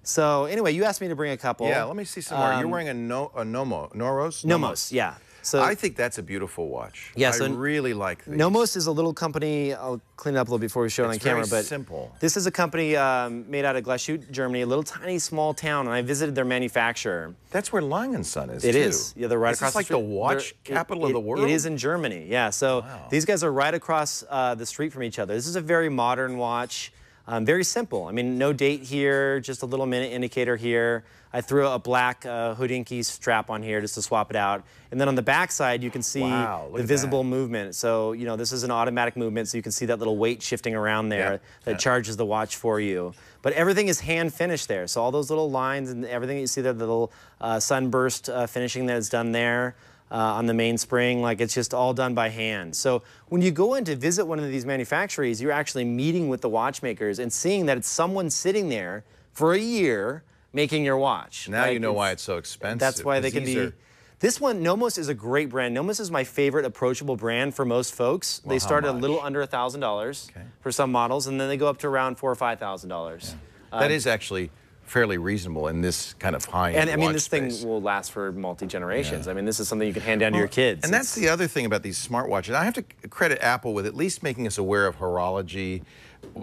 So anyway, you asked me to bring a couple. Yeah, let me see some more. You're wearing a Nomos? Nomos, yeah. So I think that's a beautiful watch. Yeah, so I really like these. Nomos is a little company. I'll clean it up a little before we show it on camera. Very but simple. This is a company made out of Glashütte, Germany, a little tiny small town, and I visited their manufacturer. That's where Lange & Son is, It too. is. Yeah, they're right across the street. It's like the watch capital of the world? It is in Germany, yeah. So these guys are right across the street from each other. This is a very modern watch. Very simple. I mean, no date here, just a little minute indicator here. I threw a black Hodinkee strap on here just to swap it out. And then on the back side, you can see the visible movement. So, you know, this is an automatic movement, so you can see that little weight shifting around there that charges the watch for you. But everything is hand finished there. So all those little lines and everything that you see there, the little sunburst finishing that is done there. On the mainspring, like it's just all done by hand. So when you go in to visit one of these manufacturers, you're actually meeting with the watchmakers and seeing that it's someone sitting there for a year making your watch. Now you know why it's so expensive. That's why they can be. This one, Nomos, is a great brand. Nomos is my favorite approachable brand for most folks. Well, they start at a little under $1,000 for some models, and then they go up to around $4,000 or $5,000. That is actually fairly reasonable in this kind of high-end And I mean, this space. thing will last for multi-generations. I mean, this is something you can hand down to your kids. And that's the other thing about these smartwatches. I have to credit Apple with at least making us aware of horology.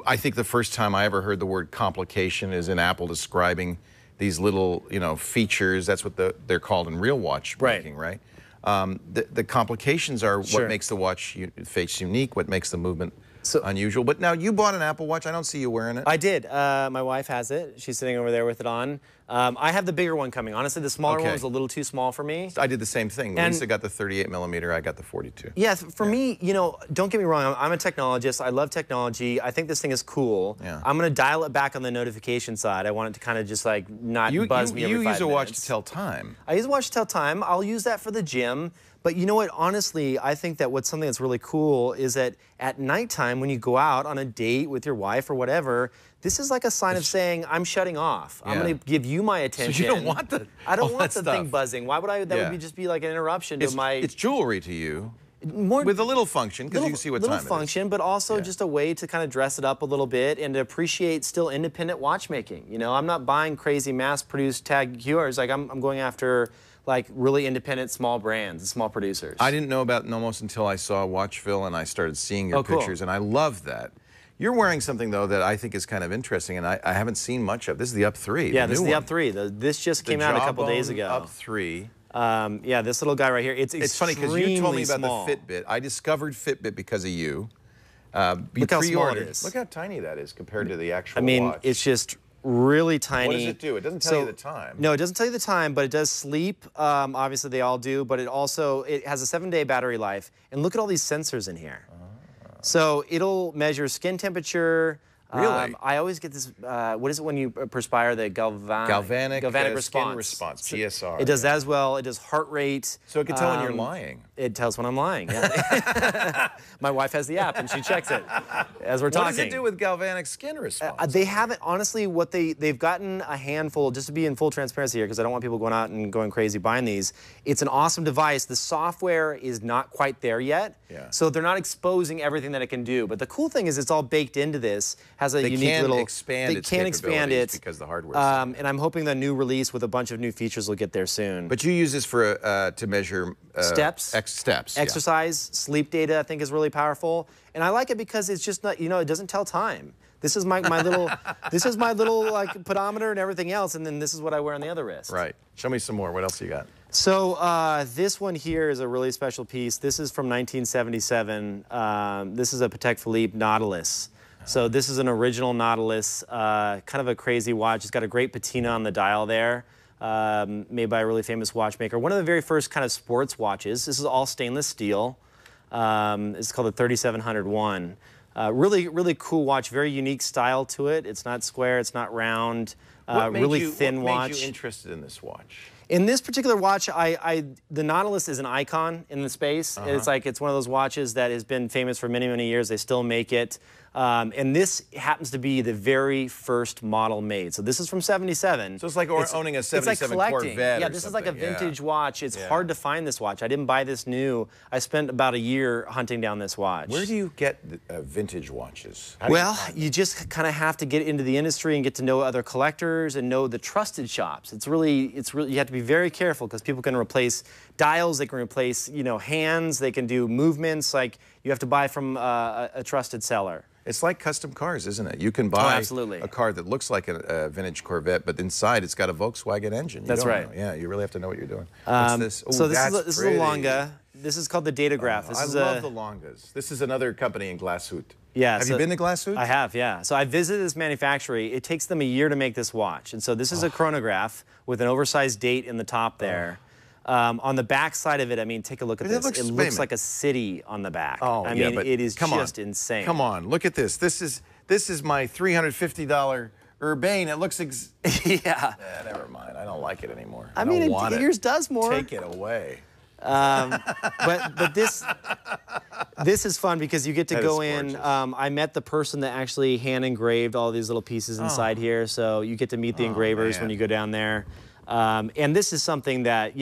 I think the first time I ever heard the word complication is in Apple describing these little, you know, features. That's what they're called in real watchmaking, right? The complications are what makes the watch face unique, what makes the movement unusual. But now you bought an Apple Watch. I don't see you wearing it. I did. My wife has it. She's sitting over there with it on. I have the bigger one coming. Honestly, the smaller one was a little too small for me. I did the same thing. Lisa got the 38 millimeter. I got the 42. Yeah, for me, you know, don't get me wrong. I'm a technologist. I love technology. I think this thing is cool. Yeah. I'm going to dial it back on the notification side. I want it to kind of just like not buzz me every 5 minutes. You use a watch to tell time. I use a watch to tell time. I'll use that for the gym. But you know what? Honestly, I think that what's something that's really cool is that at nighttime when you go out on a date with your wife or whatever, this is like a sign of saying, I'm shutting off. I'm going to give you my attention. So you don't want I don't want the thing buzzing. Why would I? That would just be like an interruption to my... It's jewelry to you. With a little function, because you can see what time it is. Little function, but also just a way to kind of dress it up a little bit and to appreciate still independent watchmaking. You know, I'm not buying crazy mass-produced tag QRs. Like, I'm going after... like really independent small brands, small producers. I didn't know about Nomos until I saw Watchville and I started seeing your pictures, and I love that. You're wearing something, though, that I think is kind of interesting, and I haven't seen much of. This is the Up 3. Yeah, this is the Up 3. This just came out a couple days ago. Up 3. Yeah, this little guy right here. It's funny because you told me about small. the Fitbit. I discovered Fitbit because of you. Look how small it is. Look how tiny that is compared to the actual watch. I mean, it's just really tiny. What does it do? It doesn't tell you the time. No, it doesn't tell you the time, but it does sleep. Obviously, they all do. But it has a 7-day battery life. And look at all these sensors in here. So it'll measure skin temperature. Really? I always get this, what is it when you perspire? The galvanic response. Skin response, GSR. It does that as well. It does heart rate. So it can tell when you're lying. It tells when I'm lying. Yeah. My wife has the app and she checks it as we're talking. What does it do with galvanic skin response? They haven't, honestly, they've gotten a handful, just to be in full transparency here, because I don't want people going out and going crazy buying these. It's an awesome device. The software is not quite there yet. Yeah. So they're not exposing everything that it can do. But the cool thing is it's all baked into this. Has a unique little. They can expand it because the hardware. And I'm hoping the new release with a bunch of new features will get there soon. But you use this for to measure steps, exercise, sleep data. I think is really powerful, and I like it because it's just not. It doesn't tell time. This is my little. This is my little like pedometer and everything else, and then this is what I wear on the other wrist. Right. Show me some more. What else you got? So this one here is a really special piece. This is from 1977. This is a Patek Philippe Nautilus. So this is an original Nautilus, kind of a crazy watch. It's got a great patina on the dial there, made by a really famous watchmaker. One of the very first kind of sports watches. This is all stainless steel. It's called the 3701. Really, really cool watch. Very unique style to it. It's not square. It's not round. Really thin watch. What made you interested in this watch? In this particular watch, the Nautilus is an icon in the space. It's one of those watches that has been famous for many, many years. They still make it. And this happens to be the very first model made. So this is from '77. So it's like owning a '77 Corvette. Yeah, this is like a vintage watch. It's hard to find this watch. I didn't buy this new. I spent about a year hunting down this watch. Where do you get vintage watches? Well, you just kind of have to get into the industry and get to know other collectors and know the trusted shops. It's really you have to be very careful because people can replace dials, they can replace hands, they can do movements. Like you have to buy from a trusted seller. It's like custom cars, isn't it? You can buy a car that looks like a vintage Corvette, but inside it's got a Volkswagen engine. That's right. Yeah, you really have to know what you're doing. What's this? Ooh, so this is a Longa. This is called the Datograph. I love the Longas. This is another company in Glashütte. Yeah. Have you been to Glashütte? I have, yeah. So I visited this manufacturer. It takes them a year to make this watch. And so this is a chronograph with an oversized date in the top there. On the back side of it, I mean, take a look at this. It looks like a city on the back. I mean, it is just insane. Come on, look at this. This is my $350 Urbane. It looks yeah. Never mind. I don't like it anymore. I mean, yours does more. Take it away. But this is fun because you get to go in. I met the person that actually hand engraved all these little pieces inside here, so you get to meet the engravers when you go down there. And this is something that,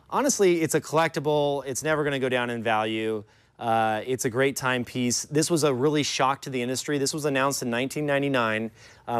honestly, it's a collectible. It's never going to go down in value. It's a great timepiece. This was a really shock to the industry. This was announced in 1999.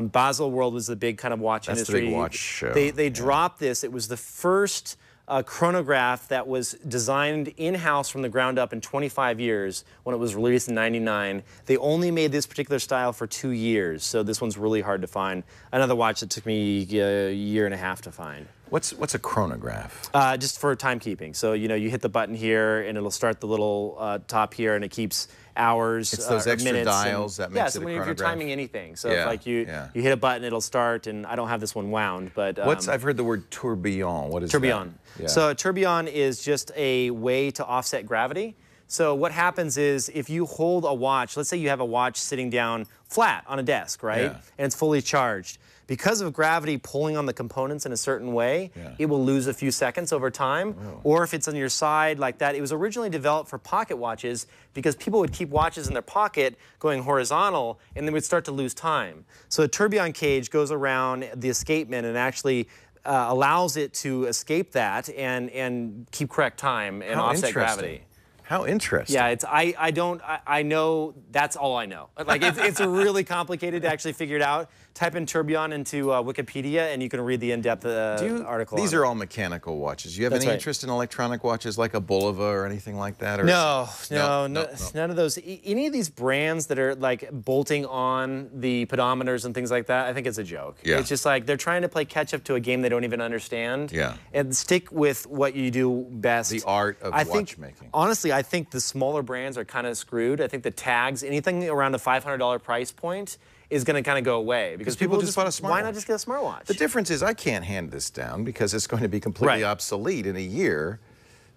Baselworld was the big kind of watch industry. That's the big watch show. They dropped this. It was the first chronograph that was designed in-house from the ground up in 25 years when it was released in '99. They only made this particular style for 2 years, so this one's really hard to find. Another watch that took me a year and a half to find. What's a chronograph? Just for timekeeping. So, you hit the button here, and it'll start the little top here, and it keeps hours, it's those extra minutes. Dials that makes it a chronograph. If you're timing anything. So, if you hit a button, it'll start, and I don't have this one wound, but... I've heard the word tourbillon. What is tourbillon. that? Yeah. So a tourbillon is just a way to offset gravity. So what happens is if you hold a watch, let's say you have a watch sitting down flat on a desk, right? Yeah. And it's fully charged. Because of gravity pulling on the components in a certain way, it will lose a few seconds over time. Oh. Or if it's on your side like that, it was originally developed for pocket watches because people would keep watches in their pocket going horizontal and they would start to lose time. So a tourbillon cage goes around the escapement and actually allows it to escape that and keep correct time and offset gravity. How interesting. Yeah, I know, that's all I know. Like, it's really complicated to actually figure it out. Type in tourbillon into Wikipedia, and you can read the in-depth article. These are all mechanical watches. Do you have any interest in electronic watches like a Bulova or anything like that? Or no, none of those. Any of these brands that are like bolting on the pedometers and things like that, I think it's a joke. Yeah. It's just like they're trying to play catch up to a game they don't even understand. Yeah. And stick with what you do best. The art of watchmaking. Honestly, I think the smaller brands are kind of screwed. I think the tags, anything around a $500 price point, is going to kind of go away because people just bought a smartwatch. Why not just get a smartwatch? The difference is I can't hand this down because it's going to be completely obsolete in a year.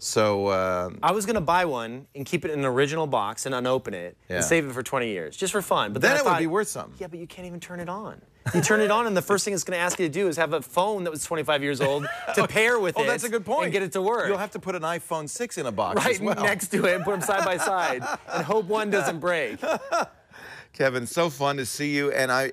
So I was going to buy one and keep it in an original box and unopen it and save it for 20 years, just for fun. But then I it thought, would be worth something. Yeah, but you can't even turn it on. You turn it on, and the first thing it's going to ask you to do is have a phone that was 25 years old to pair with it. Oh, that's a good point. And get it to work. You'll have to put an iPhone 6 in a box right as well. next to it and put them side by side and hope one doesn't break. Kevin, so fun to see you. And I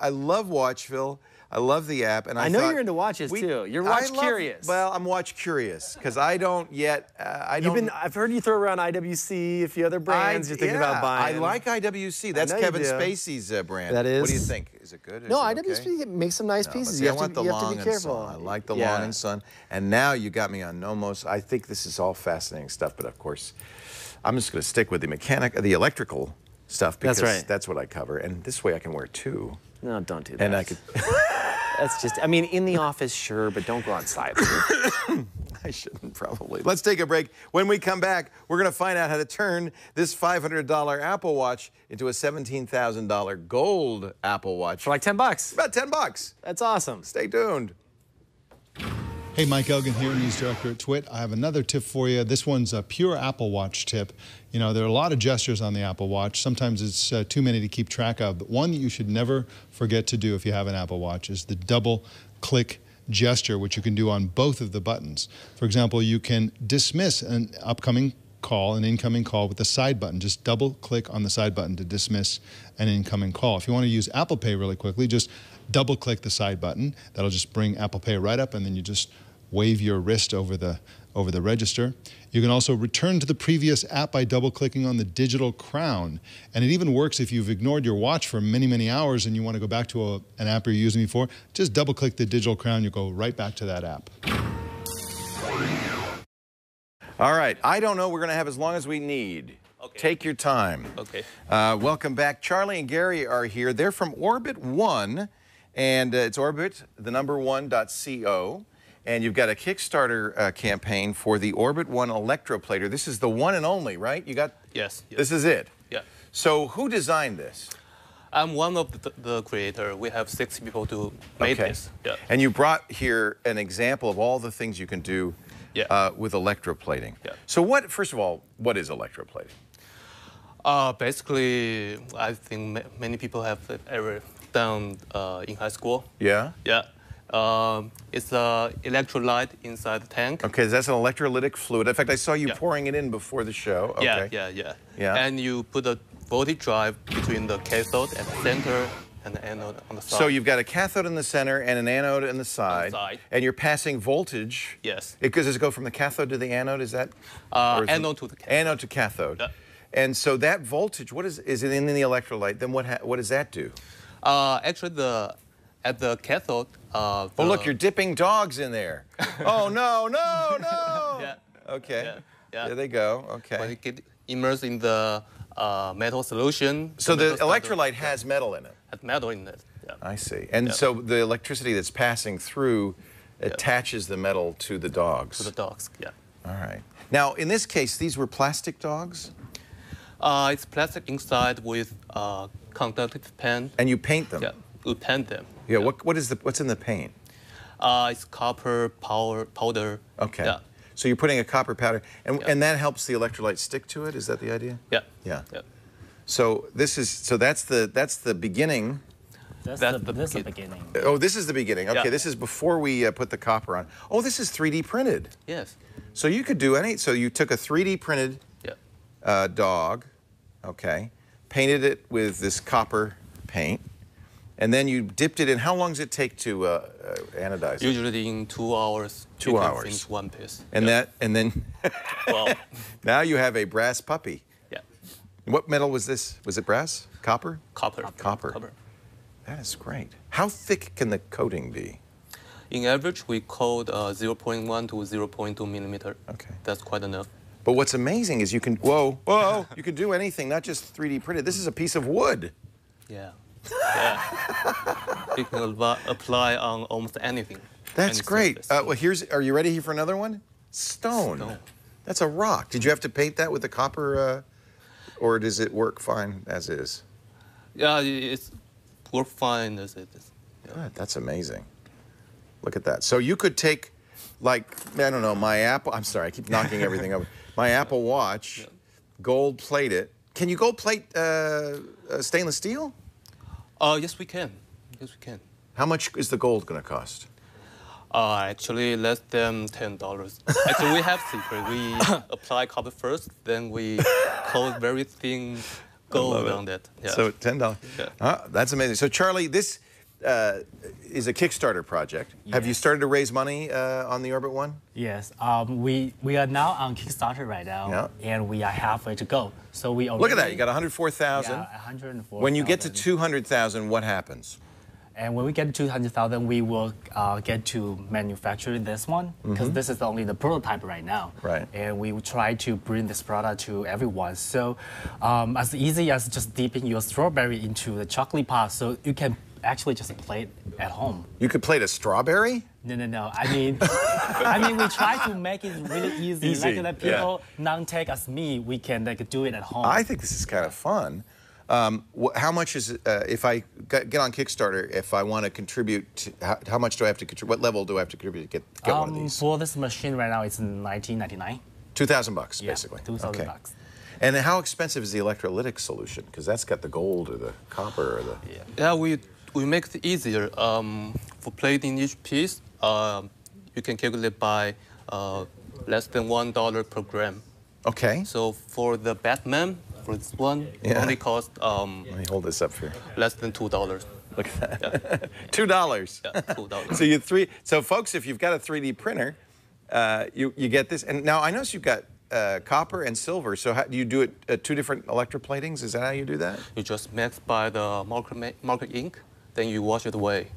love Watchville. I love the app, and I know you're into watches too. You're watch curious. Well, I'm watch curious because I don't yet. I've heard you throw around IWC, a few other brands you're thinking about buying. I like IWC. That's Kevin Spacey's brand. That is. What do you think? Is it good? No, is it IWC makes some nice pieces. See, you I want the Long have to be and careful. Son. I like the Long and Son. And now you got me on Nomos. I think this is all fascinating stuff, but of course, I'm just going to stick with the electrical stuff because that's what I cover. And this way I can wear two. No, don't do that. And I could. That's just, I mean, in the office, sure, but don't go outside. I shouldn't probably. Let's take a break. When we come back, we're going to find out how to turn this $500 Apple Watch into a $17,000 gold Apple Watch. For like 10 bucks. About 10 bucks. That's awesome. Stay tuned. Hey, Mike Elgin here, News Director at TWiT. I have another tip for you. This one's a pure Apple Watch tip. You know, there are a lot of gestures on the Apple Watch. Sometimes it's too many to keep track of. But one that you should never forget to do if you have an Apple Watch is the double-click gesture, which you can do on both of the buttons. For example, you can dismiss an upcoming call, an incoming call with the side button. Just double-click on the side button to dismiss an incoming call. If you want to use Apple Pay really quickly, just double-click the side button. That'll just bring Apple Pay right up, and then you just wave your wrist over the register. You can also return to the previous app by double-clicking on the digital crown. And it even works if you've ignored your watch for many, many hours and you want to go back to an app you're using before. Just double-click the digital crown. You go right back to that app. All right. I don't know. We're going to have as long as we need. Okay. Take your time. Okay. Welcome back. Charlie and Gary are here. They're from Orbit One, and it's Orbit, the number one.co. And you've got a Kickstarter campaign for the Orbit One electroplater. This is the one and only, right? You got? Yes. This is it? Yeah. So who designed this? I'm one of the creator. We have 6 people to make this. Yeah. And you brought here an example of all the things you can do with electroplating. Yeah. So first of all, what is electroplating? Basically, I think many people have ever done in high school. Yeah? Yeah. It's an electrolyte inside the tank. Okay, that's an electrolytic fluid. In fact, I saw you pouring it in before the show. Okay. Yeah. And you put a voltage drive between the cathode at the center and the anode on the side. So you've got a cathode in the center and an anode on the side. And you're passing voltage. Yes. Does it go from the cathode to the anode? Is that? Anode to the cathode. Anode to cathode. Yeah. And so that voltage, is it in the electrolyte? Then what does that do? Actually, at the cathode. Oh, look, you're dipping dogs in there. Oh, no. Yeah. Okay. Yeah. There they go. Okay. When it get immersed in the metal solution. So the electrolyte has metal in it? Has metal in it, yeah. I see. And so the electricity that's passing through attaches the metal to the dogs? To the dogs, yeah. All right. Now, in this case, these were plastic dogs? It's plastic inside with conductive paint. And you paint them? Yeah, we paint them. Yeah. What's in the paint? It's copper powder. Okay. Yeah. So you're putting a copper powder, and that helps the electrolyte stick to it. Is that the idea? Yeah. Yeah. Yeah. So that's the beginning. This is the beginning. Oh, this is the beginning. Okay, Yeah. this is before we put the copper on. Oh, this is 3D printed. Yes. So you could do so you took a 3D printed dog, okay, painted it with this copper paint, and then you dipped it in. How long does it take to anodize it? Usually in 2 hours. 2 you can hours. finish one piece. And then Well, now you have a brass puppy. yeah. What metal was this? Was it brass? Copper? Copper. Copper. That is great. How thick can the coating be? In average, we coat 0.1 to 0.2 millimeter. Okay. That's quite enough. But what's amazing is you can, you can do anything, not just 3D printed. This is a piece of wood. Yeah. Yeah. You can apply on almost anything. That's any great. surface. Are you ready here for another one? Stone. That's a rock. Did you have to paint that with the copper, or does it work fine as is? Yeah, it's work fine as it is. Yeah. Good. That's amazing. Look at that. So you could take like, I don't know, my Apple, I'm sorry, I keep knocking everything over. My Apple Watch, gold plate it. Can you gold plate stainless steel? Yes, we can. Yes, we can. How much is the gold going to cost? Actually, less than $10. Actually, we have secret. We apply copper first, then we coat very thin gold on that. Yeah. So $10. Yeah. That's amazing. So Charlie, this is a Kickstarter project. Yes. Have you started to raise money on the Orbit One? Yes. We are now on Kickstarter right now, and we are halfway to go. So we already, look at that. You got 104,000. Yeah, 104,000. When you get to 200,000, what happens? And when we get to 200,000, we will get to manufacture this one, because this is only the prototype right now. Right. And we will try to bring this product to everyone. So as easy as just dipping your strawberry into the chocolate pot, so you can actually just play it at home. You could plate a strawberry? No. I mean, we try to make it really easy. Like that people non-tech as me, we can do it at home. I think this is kind of fun. How much is it, if I get on Kickstarter, if I want to contribute, how much do I have to contribute? What level do I have to contribute to get one of these? For this machine right now, it's $19.99. $2,000 basically. $2,000 bucks. And how expensive is the electrolytic solution? Because that's got the gold or the copper or the... Yeah, we make it easier. For plating each piece, you can calculate by less than $1 per gram. Okay. So for the Batman, for this one, it only cost... Let me hold this up for you. Less than $2. Look at that. $2. Yeah, $2. So folks, if you've got a 3D printer, you get this. And now I notice you've got copper and silver. So how, do you do it 2 different electroplatings? Is that how you do that? You just mask by the marker ink, then you wash it away.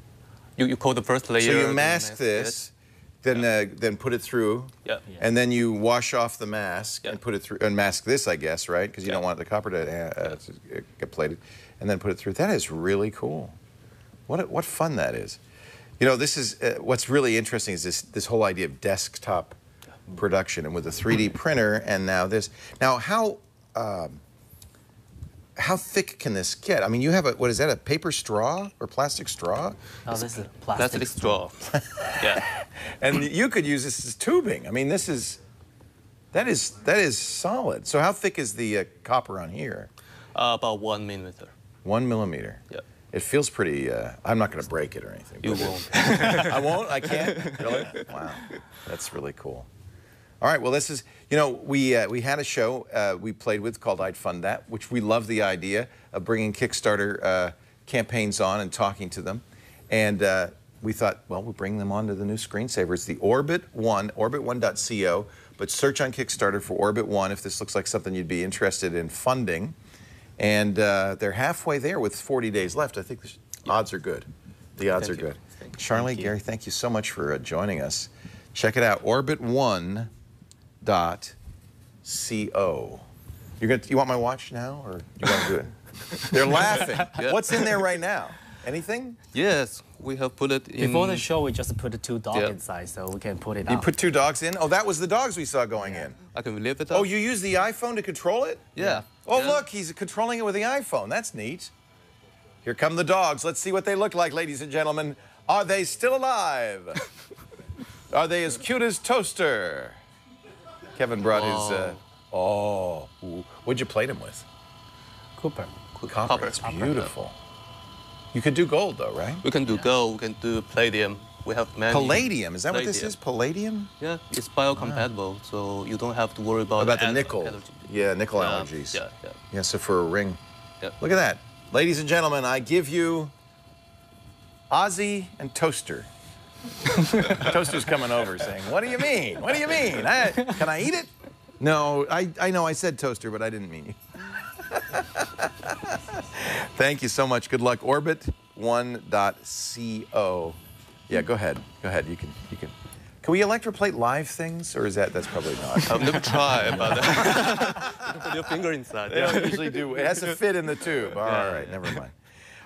You coat the first layer. So you mask this, then put it through, and then you wash off the mask and put it through, and mask this, I guess, right? Because you don't want the copper to get plated, and then put it through. That is really cool. What fun that is. You know, this is what's really interesting is this whole idea of desktop production, and with a 3D printer, and now this. Now, how thick can this get? I mean, you have what is that, a paper straw or plastic straw? No, this is plastic straw. Yeah. And you could use this as tubing. I mean, that is solid. So how thick is the copper on here? About 1 millimeter. 1 millimeter. Yeah. It feels pretty, I'm not going to break it or anything. You won't. I won't? I can't? Really? Wow. That's really cool. All right, well, this is, you know, we had a show we played with called I'd Fund That, which we love the idea of bringing Kickstarter campaigns on and talking to them. And we thought, well, we'll bring them on to the new screensaver. It's the Orbit One, orbit1.co, but search on Kickstarter for Orbit One if this looks like something you'd be interested in funding. And they're halfway there with 40 days left. I think the odds are good. The odds are good. Charlie, Gary, thank you so much for joining us. Check it out, orbit1.co. You want my watch now, or you want to do it? They're laughing. What's in there right now? Anything? Yes, we have put it in. Before the show, we just put the 2 dogs inside, so we can put it out. You put 2 dogs in? Oh, that was the dogs we saw going in. I can lift it up. Oh, you use the iPhone to control it? Yeah. Oh, look, he's controlling it with the iPhone. That's neat. Here come the dogs. Let's see what they look like, ladies and gentlemen. Are they still alive? Are they as cute as Toaster? Kevin brought his... What'd you plate him with? Copper. Copper. It's beautiful. You could do gold, though, right? We can do gold. We can do palladium. We have many. Palladium? Is that what this is? Palladium? Yeah, it's biocompatible, so you don't have to worry about the nickel. Allergy. Yeah, nickel allergies. Yeah. Yeah, so for a ring. Yeah. Look at that. Ladies and gentlemen, I give you Ozzy and Toaster. Toaster's coming over saying, what do you mean? What do you mean? Can I eat it? No, I know I said Toaster, but I didn't mean you. Thank you so much. Good luck. Orbit1.co. Yeah, go ahead. Go ahead. You can. Can we electroplate live things, or that's probably not? I've never tried, but you put your finger inside. They don't usually do. It has to fit in the tube. All right, never mind.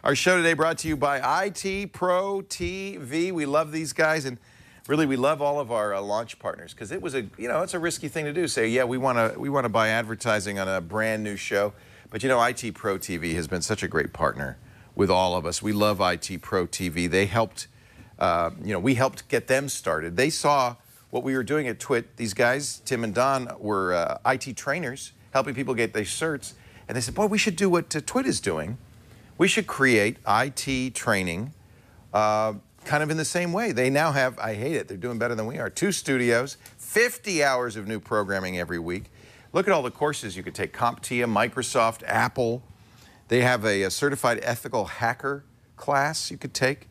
Our show today brought to you by IT Pro TV. We love these guys, and really we love all of our launch partners, because it was it's a risky thing to do. Say, yeah, we want to buy advertising on a brand new show, but IT Pro TV has been such a great partner with all of us. We love IT Pro TV. They helped. We helped get them started. They saw what we were doing at TWiT, these guys, Tim and Don, were IT trainers helping people get their certs. And they said, boy, we should do what TWiT is doing. We should create IT training kind of in the same way. They now have, I hate it, they're doing better than we are, 2 studios, 50 hours of new programming every week. Look at all the courses you could take. CompTIA, Microsoft, Apple. They have a certified ethical hacker class you could take,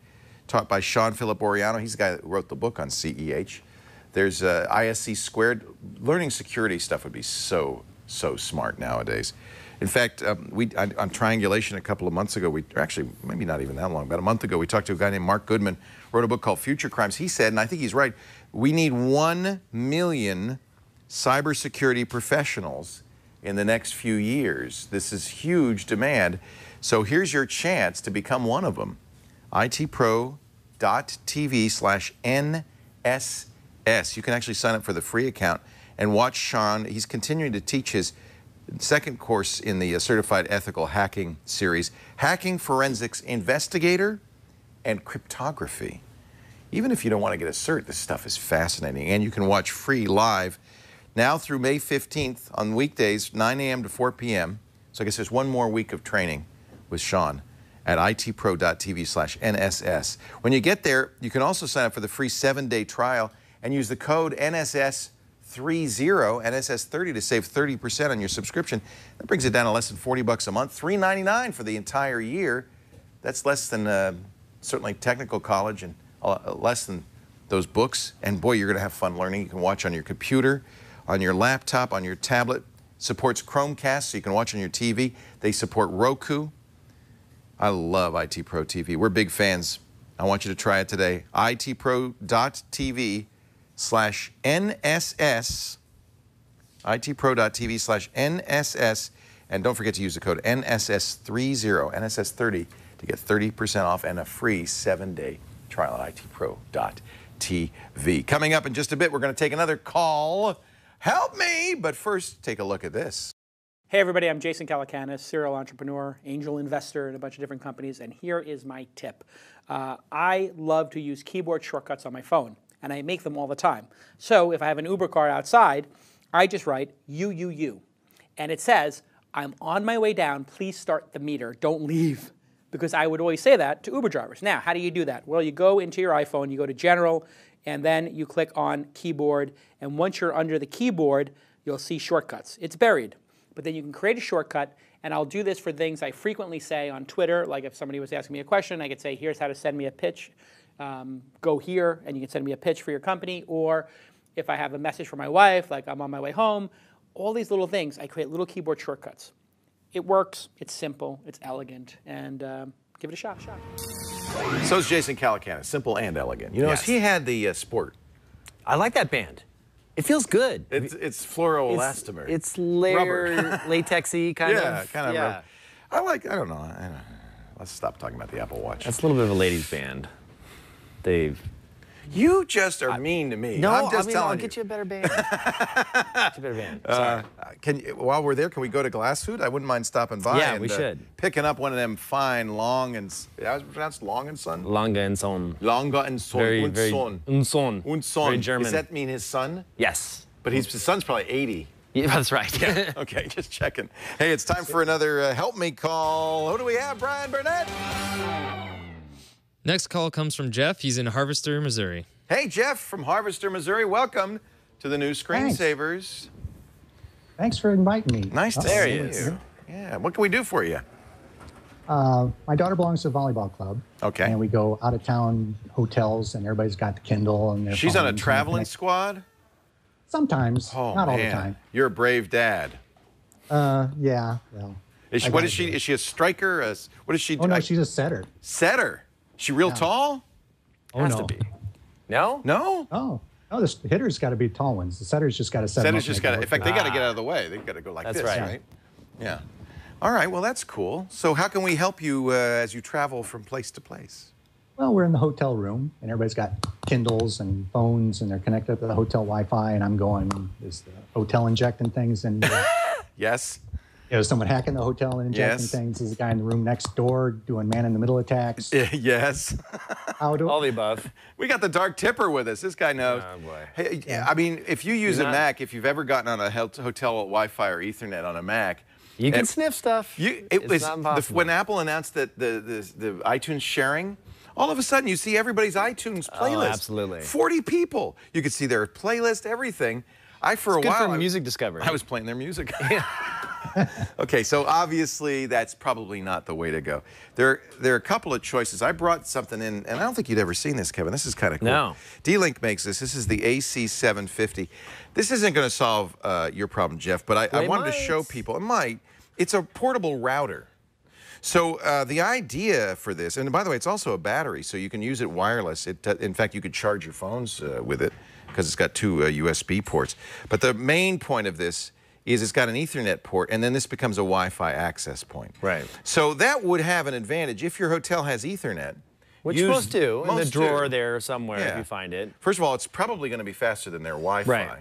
taught by Sean Philip Oriano. He's the guy that wrote the book on CEH. There's ISC Squared. Learning security stuff would be so smart nowadays. In fact, on Triangulation a couple of months ago, actually maybe not even that long, about a month ago, we talked to a guy named Mark Goodman, wrote a book called Future Crimes. He said, and I think he's right, we need 1 million cybersecurity professionals in the next few years. This is huge demand. So here's your chance to become one of them. itpro.tv/NSS. You can actually sign up for the free account and watch Sean. He's continuing to teach his second course in the Certified Ethical Hacking series, Hacking Forensics Investigator and Cryptography. Even if you don't want to get a cert, this stuff is fascinating. And you can watch free live now through May 15th on weekdays, 9 a.m. to 4 p.m. So I guess there's one more week of training with Sean at itpro.tv/NSS. When you get there, you can also sign up for the free 7-day trial and use the code NSS30, NSS30 to save 30% on your subscription. That brings it down to less than $40 a month, $3.99 for the entire year. That's less than certainly technical college and less than those books. And boy, you're going to have fun learning. You can watch on your computer, on your laptop, on your tablet. Supports Chromecast, so you can watch on your TV. They support Roku. I love IT Pro TV. We're big fans. I want you to try it today. itpro.tv/NSS. itpro.tv/NSS. And don't forget to use the code NSS30, NSS30, to get 30% off and a free 7-day trial at itpro.tv. Coming up in just a bit, we're going to take another call. Help me! But first, take a look at this. Hey everybody, I'm Jason Calacanis, serial entrepreneur, angel investor in a bunch of different companies, and here is my tip. I love to use keyboard shortcuts on my phone, and I make them all the time. So if I have an Uber car outside, I just write U, and it says, I'm on my way down, please start the meter, don't leave. Because I would always say that to Uber drivers. Now, how do you do that? Well, you go into your iPhone, you go to General, and then you click on Keyboard, and once you're under the keyboard, you'll see shortcuts. It's buried. But then you can create a shortcut, and I'll do this for things I frequently say on Twitter, like if somebody was asking me a question, I could say, here's how to send me a pitch. Go here, and you can send me a pitch for your company. Or if I have a message for my wife, like I'm on my way home, all these little things, I create little keyboard shortcuts. It works, it's simple, it's elegant, and give it a shot. So is Jason Calacanis, simple and elegant. You know, Yes. he had the Sport. I like that band. It feels good. It's fluoroelastomer. It's layer latexy kind of. Yeah, kind of. Yeah. I don't know. Let's stop talking about the Apple Watch. That's a little bit of a ladies' band. You just are mean to me. No, I'm just telling I'll you. get you a better band. Sorry. While we're there, can we go to Glassfood? I wouldn't mind stopping by. Yeah, and, we should. Picking up one of them fine Long and how is it pronounced? Long and Son. Lange and Son. Lange and Son. Very, und very. Son. Und Son. Und Son. Very German. Does that mean his son? Yes. But his son's probably 80. Yeah, that's right. Yeah. Okay, just checking. Hey, it's time for another Help Me call. Who do we have, Brian Burnett? Next call comes from Jeff. He's in Harvester, Missouri. Hey, Jeff from Harvester, Missouri. Welcome to the new Screensavers. Thanks for inviting me. Nice to see you. Yeah, what can we do for you? My daughter belongs to a volleyball club. Okay. And we go out of town hotels, and everybody's got the Kindle and their She's on a phones traveling squad? Sometimes, not all the time. You're a brave dad. Yeah. Well, Is she? Is she a striker? What is she? Oh no, she's a setter. Setter. She real tall? Has to be. No? No? Oh. No, the hitter's got to be tall ones. The setter's just got to set them Setter's up just and got to, in fact, they got to get out of the way. They've got to go like That's this, right. Yeah. All right, well, that's cool. So how can we help you as you travel from place to place? Well, we're in the hotel room, and everybody's got Kindles and phones, and they're connected to the hotel Wi-Fi, and I'm going, is the hotel injecting things? And Yes. someone hacking the hotel and injecting things. There's a guy in the room next door doing man-in-the-middle attacks. Yes. All the above. We got the Dark Tipper with us. This guy knows. Oh, boy. Hey, I mean, if you use a Mac, if you've ever gotten on a hotel Wi-Fi or Ethernet on a Mac, you can sniff stuff. It's not impossible. When Apple announced that the iTunes sharing, all of a sudden you see everybody's iTunes playlist. Oh, absolutely. 40 people. You could see their playlist, everything. For a good while, for music discovery. I was playing their music. Okay, so obviously that's probably not the way to go. There are a couple of choices. I brought something in, and I don't think you'd ever seen this, Kevin. This is kind of cool. No. D-Link makes this. This is the AC750. This isn't going to solve your problem, Jeff, but I wanted to show people. It might. It's a portable router. So the idea for this, and by the way, it's also a battery, so you can use it wireless. In fact, you could charge your phones with it because it's got two USB ports. But the main point of this is it's got an Ethernet port, and then this becomes a Wi-Fi access point. Right. So that would have an advantage if your hotel has Ethernet. Which most do, in the drawer there somewhere if you find it. First of all, it's probably going to be faster than their Wi-Fi. Right.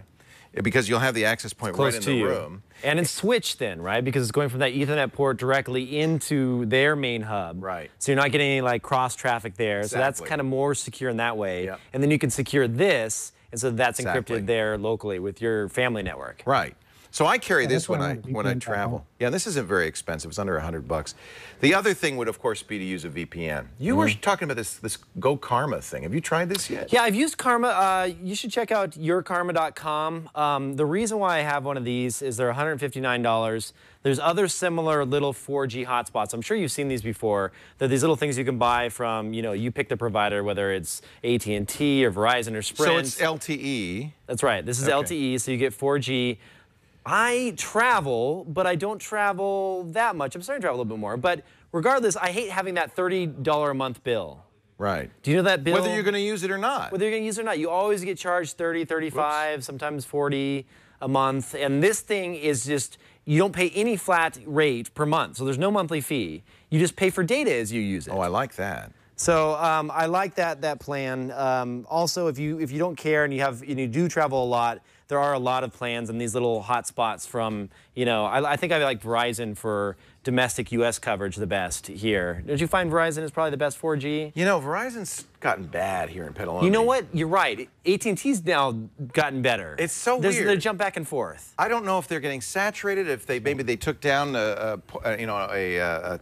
Because you'll have the access point right in the room. And it's switched then, right? Because it's going from that Ethernet port directly into their main hub. Right. So you're not getting any like cross traffic there. Exactly. So that's kind of more secure in that way. Yep. And then you can secure this, and so that's encrypted there locally with your family network. Right. So I carry this when I travel. Yeah, this isn't very expensive. It's under $100. The other thing would, of course, be to use a VPN. You were talking about this Go Karma thing. Have you tried this yet? Yeah, I've used Karma. You should check out yourkarma.com. The reason why I have one of these is they're $159. There's other similar little 4G hotspots. I'm sure you've seen these before. They're these little things you can buy from, you pick the provider, whether it's AT&T or Verizon or Sprint. So it's LTE. That's right. This is LTE, so you get 4G. I travel, but I don't travel that much. I'm starting to travel a little bit more. But regardless, I hate having that $30 a month bill. Right. Do you know that bill? Whether you're going to use it or not. Whether you're going to use it or not. You always get charged 30, 35, sometimes 40 a month. And this thing is just, you don't pay any flat rate per month. So there's no monthly fee. You just pay for data as you use it. Oh, I like that. So I like that plan. Also, if you don't care and you do travel a lot, there are a lot of plans and these little hotspots from, I think I like Verizon for domestic U.S. coverage the best here. Don't you find Verizon is probably the best 4G? Verizon's gotten bad here in Petaluma. You know what? You're right. AT&T's now gotten better. It's so weird. They jump back and forth. I don't know if they're getting saturated, if maybe they took down a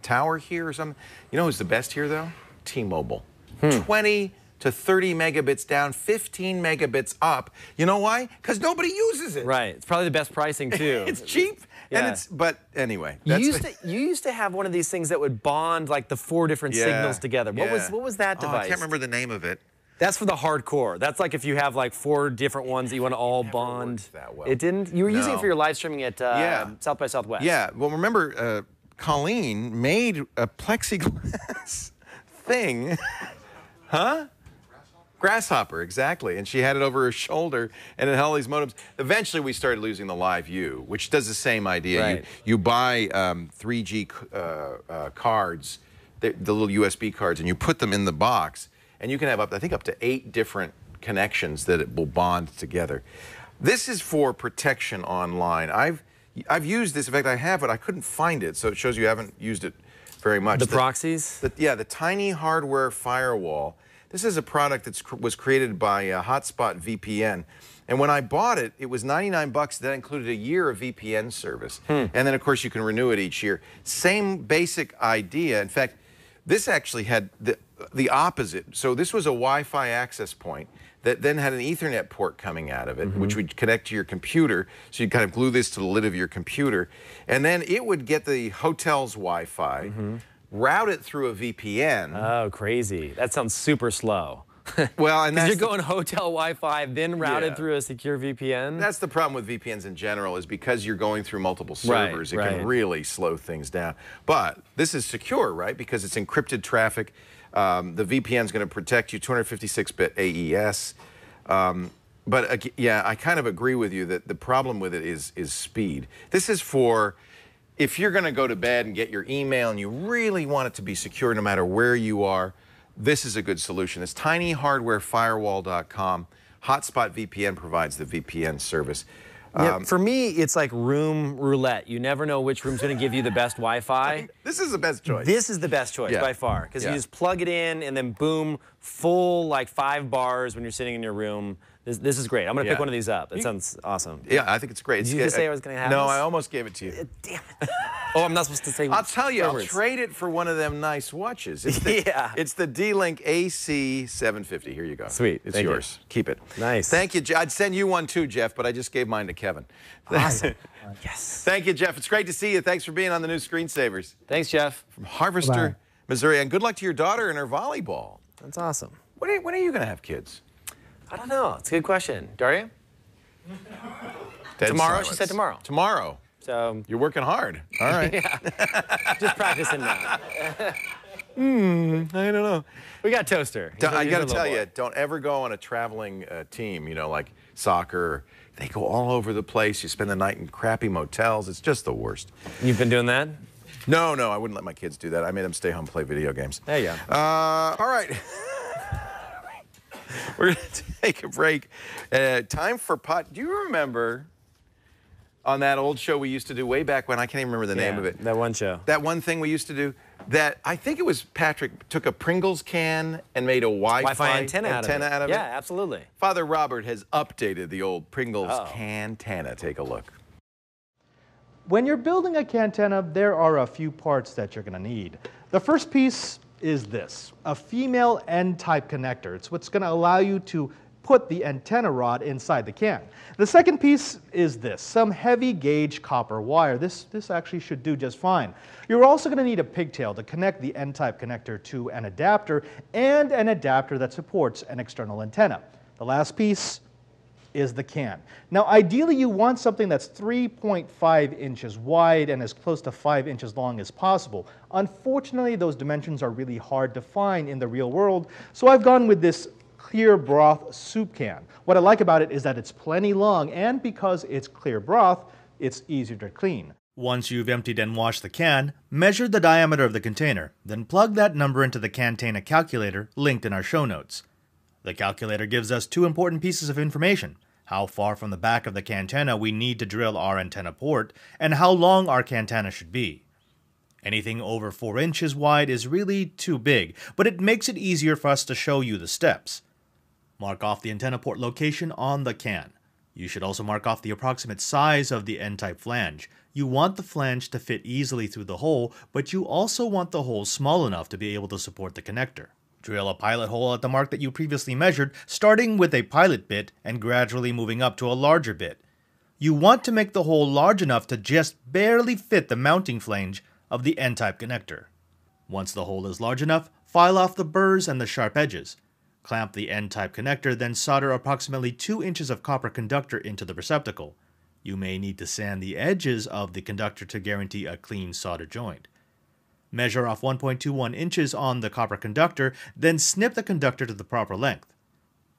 tower here or something. You know who's the best here, though? T-Mobile. 20 to 30 megabits down, 15 megabits up. You know why? Because nobody uses it. Right. It's probably the best pricing, too. It's cheap. Yeah. But anyway. You used to have one of these things that would bond like the 4 different signals together. What was that device? I can't remember the name of it. That's for the hardcore. That's like if you have like 4 different ones that you want to all bond. That well. It didn't? You were using it for your live streaming at South by Southwest. Yeah. Well, remember, Colleen made a plexiglass thing. Huh? Grasshopper, exactly. And she had it over her shoulder, and it had all these modems. Eventually, we started losing the Live View, which does the same idea. Right. You buy 3G cards, the little USB cards, and you put them in the box, and you can have I think up to 8 different connections that it will bond together. This is for protection online. I've used this. In fact, I have it. I couldn't find it, so it shows you haven't used it very much. The proxies? The Tiny Hardware Firewall. This is a product that was created by Hotspot VPN. And when I bought it, it was $99. That included a year of VPN service. And then, of course, you can renew it each year. Same basic idea. In fact, this actually had the opposite. So this was a Wi-Fi access point that then had an Ethernet port coming out of it, which would connect to your computer. So you'd kind of glue this to the lid of your computer. And then it would get the hotel's Wi-Fi, route it through a VPN. Oh, crazy. That sounds super slow. Well, and you're going hotel Wi-Fi, then routed through a secure VPN. That's the problem with VPNs in general, is because you're going through multiple servers, it can really slow things down. But this is secure, right? Because it's encrypted traffic. The VPN is going to protect you, 256-bit AES. But yeah, I kind of agree with you that the problem with it is speed. This is for if you're going to go to bed and get your email and you really want it to be secure no matter where you are. This is a good solution. It's tinyhardwarefirewall.com. Hotspot VPN provides the VPN service. Yeah, for me, it's like room roulette. You never know which room's going to give you the best Wi-Fi. This is the best choice. This is the best choice by far because you just plug it in and then boom, full like 5 bars when you're sitting in your room. This is great. I'm going to pick one of these up. That sounds awesome. Yeah, I think it's great. Did you just say I was going to have No, this? I almost gave it to you. Damn it. Oh, I'm not supposed to say I'll tell you, I'll words. trade it for one of them nice watches. It's the, it's the D-Link AC 750. Here you go. Sweet. It's Thank yours. You. Keep it. Nice. Thank you. I'd send you one too, Jeff, but I just gave mine to Kevin. Awesome. Yes. Thank you, Jeff. It's great to see you. Thanks for being on the new Screensavers. Thanks, Jeff. From Harvester, Missouri. And good luck to your daughter and her volleyball. That's awesome. When are you going to have kids? I don't know. It's a good question. Daria? Dead tomorrow? silence. She said tomorrow. Tomorrow. So you're working hard. All right. Just practicing now. I don't know. We got Toaster. I got to tell you, don't ever go on a traveling team, you know, like soccer. They go all over the place. You spend the night in crappy motels. It's just the worst. You've been doing that? No, I wouldn't let my kids do that. I made them stay home and play video games. There you go. All right. We're going to take a break. Time for pot. Do you remember on that old show we used to do way back when? I can't even remember the name of it. That one show. That one thing we used to do that I think it was Patrick took a Pringles can and made a Wi-Fi antenna out of it. Yeah, absolutely. Father Robert has updated the old Pringles Cantana. Take a look. When you're building a Cantana, there are a few parts that you're going to need. The first piece is this, a female N-type connector. It's what's going to allow you to put the antenna rod inside the can. The second piece is this, some heavy gauge copper wire. This actually should do just fine. You're also going to need a pigtail to connect the N-type connector to an adapter and an adapter that supports an external antenna. The last piece is the can. Now ideally you want something that's 3.5 inches wide and as close to 5 inches long as possible. Unfortunately, those dimensions are really hard to find in the real world, so I've gone with this clear broth soup can. What I like about it is that it's plenty long, and because it's clear broth, it's easier to clean. Once you've emptied and washed the can, measure the diameter of the container, then plug that number into the Cantana calculator linked in our show notes. The calculator gives us 2 important pieces of information: how far from the back of the Cantana we need to drill our antenna port, and how long our Cantana should be. Anything over 4 inches wide is really too big, but it makes it easier for us to show you the steps. Mark off the antenna port location on the can. You should also mark off the approximate size of the N-type flange. You want the flange to fit easily through the hole, but you also want the hole small enough to be able to support the connector. Drill a pilot hole at the mark that you previously measured, starting with a pilot bit and gradually moving up to a larger bit. You want to make the hole large enough to just barely fit the mounting flange of the N-type connector. Once the hole is large enough, file off the burrs and the sharp edges. Clamp the N-type connector, then solder approximately 2 inches of copper conductor into the receptacle. You may need to sand the edges of the conductor to guarantee a clean solder joint. Measure off 1.21 inches on the copper conductor, then snip the conductor to the proper length.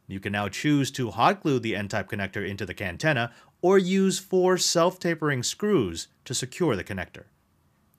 You can now choose to hot glue the N-type connector into the Cantana or use 4 self-tapering screws to secure the connector.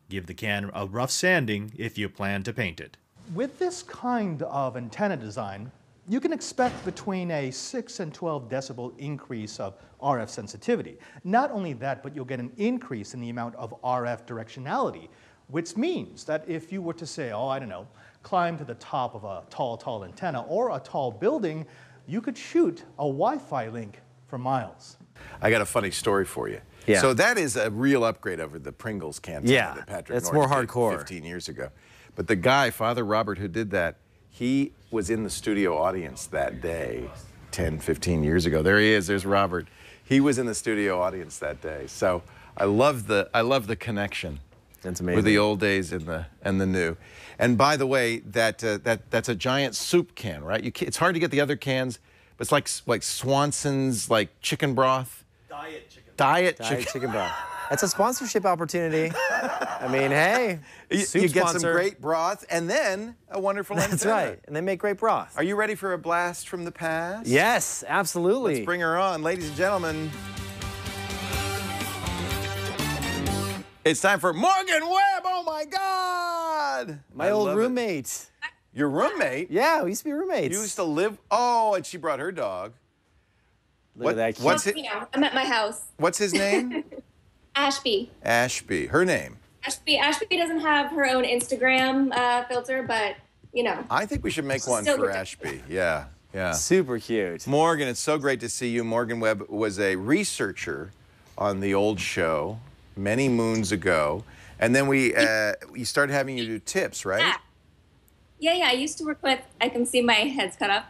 Give the can a rough sanding if you plan to paint it. With this kind of antenna design, you can expect between a 6 and 12 decibel increase of RF sensitivity. Not only that, but you'll get an increase in the amount of RF directionality, which means that if you were to say, I don't know, climb to the top of a tall antenna or a tall building, you could shoot a Wi-Fi link for miles. I got a funny story for you. Yeah. So that is a real upgrade over the Pringles Cantana that Patrick it's Norris more did hardcore. 15 years ago. But the guy, Father Robert, who did that, he was in the studio audience that day 10, 15 years ago. There he is. There's Robert. He was in the studio audience that day. So I love the connection. That's amazing. With the old days and the new. And by the way, that's a giant soup can, right? It's hard to get the other cans, but it's like Swanson's chicken broth. Diet chicken broth. That's a sponsorship opportunity. I mean, hey, you get some great broth and then a wonderful antenna. That's right, and they make great broth. Are you ready for a blast from the past? Yes, absolutely. Let's bring her on, ladies and gentlemen. It's time for Morgan Webb. Oh my God! My old roommate. Your roommate? Yeah, we used to be roommates. You used to live. Oh, and she brought her dog. Look at that. What's it? You know, I'm at my house. What's his name? Ashby. Ashby. Her name? Ashby doesn't have her own Instagram filter, but, you know. I think we should make one for Ashby. Yeah, yeah. Super cute. Morgan, it's so great to see you. Morgan Webb was a researcher on the old show many moons ago. And then we started having you do tips, right? Yeah. I used to work with, I can see my head's cut off.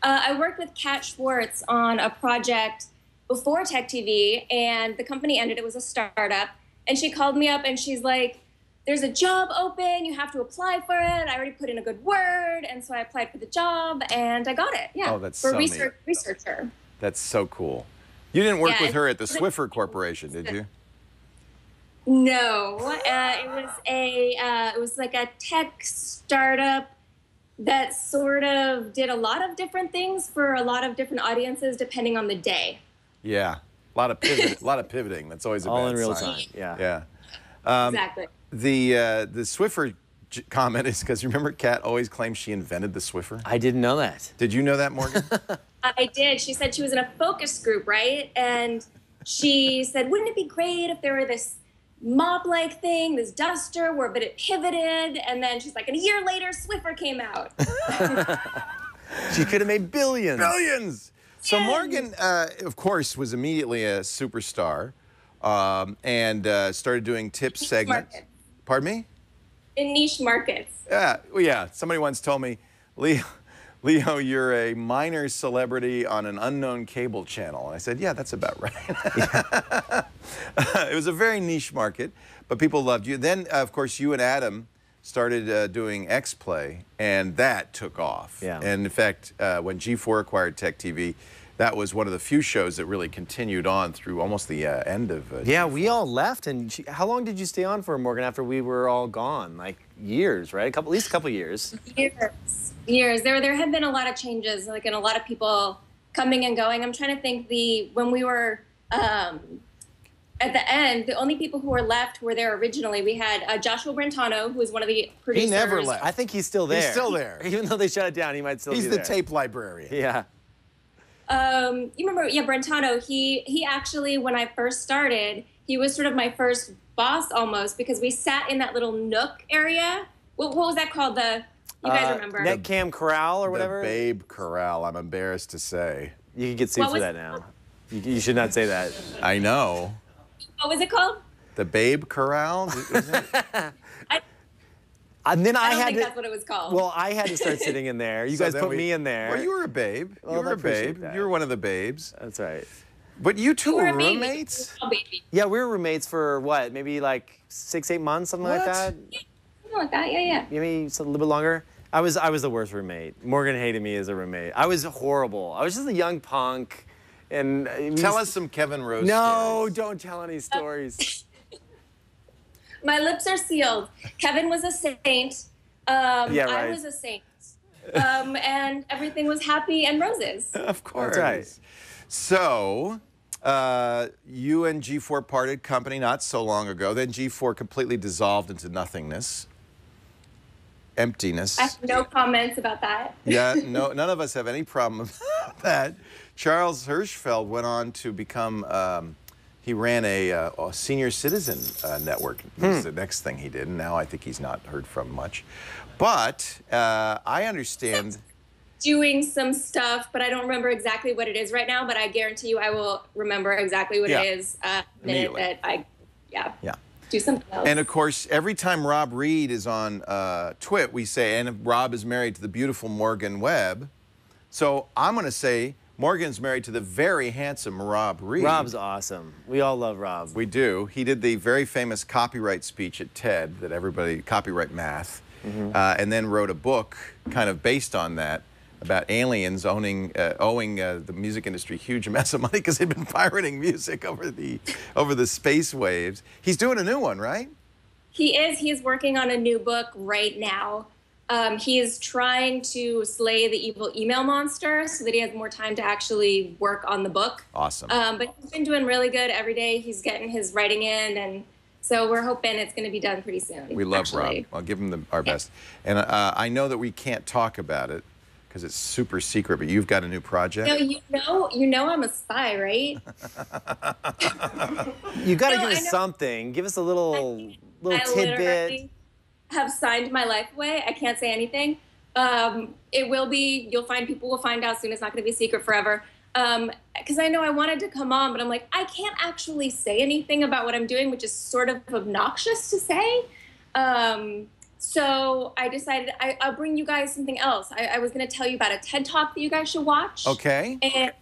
I worked with Kat Schwartz on a project before Tech TV, and the company ended. It was a startup. And she called me up and she's like, there's a job open. You have to apply for it. I already put in a good word. And so I applied for the job and I got it. Yeah. Oh, that's for so neat. researcher. That's so cool. You didn't work with her at the Swiffer Corporation, did you? No, it was like a tech startup that sort of did a lot of different things for a lot of different audiences depending on the day. Yeah, a lot of pivoting. That's always a all bad in real sign. time. Yeah. Yeah. Exactly. The Swiffer comment is because you remember Kat always claims she invented the Swiffer. I didn't know that. Did you know that, Morgan? I did. She said she was in a focus group, right? And she said, wouldn't it be great if there were this mop-like thing, this duster, but it pivoted, and then she's like, and a year later, Swiffer came out. She could have made billions. Billions! So Morgan, of course, was immediately a superstar and started doing tip segments. Pardon me? In niche markets. Yeah, well, yeah. Somebody once told me, Leo, you're a minor celebrity on an unknown cable channel. And I said, yeah, that's about right. It was a very niche market, but people loved you. Then, of course, you and Adam started doing X-Play, and that took off. Yeah. And in fact, when G4 acquired Tech TV, that was one of the few shows that really continued on through almost the end of Yeah, we all left. And how long did you stay on for, Morgan, after we were all gone? Like years, right? At least a couple years. Years. There have been a lot of changes, like, and a lot of people coming and going. I'm trying to think when we were at the end, the only people who were left were there originally. We had Joshua Brentano, who was one of the producers. He never left. I think he's still there. He's still there. Even though they shut it down, he might still be there. He's the tape librarian. Yeah. You remember, Brentano, he actually, when I first started, he was sort of my first boss almost, because we sat in that little nook area. What was that called? You guys remember? Netcam Corral or whatever? The Babe Corral, I'm embarrassed to say. You can get sued for that now. You should not say that. I know. What was it called? The Babe Corral? And then I don't think that's what it was called. Well, I had to start sitting in there. You guys put me in there. Well, you were a babe. Well, you were a babe. that. You were one of the babes. That's right. But you two were roommates? Yeah, we were roommates for what? Maybe like 6-8 months, something like that? Yeah, something like that, yeah. Maybe a little bit longer. I was the worst roommate. Morgan hated me as a roommate. I was horrible. I was just a young punk. And tell us some Kevin Rose stories. Don't tell any stories. My lips are sealed. Kevin was a saint. Yeah, right. I was a saint. And everything was happy and roses. Of course. That's right. So, you and G4 parted company not so long ago. Then G4 completely dissolved into nothingness. Emptiness. I have no comments about that. Yeah, none of us have any problem about that. Charles Hirschfeld went on to become, he ran a senior citizen network. This is the next thing he did, and now I think he's not heard from much. But I understand... Doing some stuff, but I don't remember exactly what it is right now, but I guarantee you I will remember exactly what it is the minute that I, do something else. And of course, every time Rob Reed is on Twit, we say, and Rob is married to the beautiful Morgan Webb. So I'm going to say Morgan's married to the very handsome Rob Reed. Rob's awesome. We all love Rob. We do. He did the very famous copyright speech at TED that everybody, copyright math, and then wrote a book kind of based on that about aliens owing the music industry huge amounts of money because they've been pirating music over the space waves. He's doing a new one, right? He is. He's working on a new book right now. He is trying to slay the evil email monster so that he has more time to actually work on the book. Awesome. But he's been doing really good every day. He's getting his writing in, and so we're hoping it's going to be done pretty soon. We love Rob. I'll give him our best. And I know that we can't talk about it because it's super secret, but you've got a new project. No, you know I'm a spy, right? You got to give us something. Give us a little tidbit. Literally have signed my life away. I can't say anything. It will be, people will find out soon. It's not going to be a secret forever. Because I know I wanted to come on, but I'm like, I can't actually say anything about what I'm doing, which is sort of obnoxious to say. So I decided I'll bring you guys something else. I was going to tell you about a TED Talk that you guys should watch. Okay. And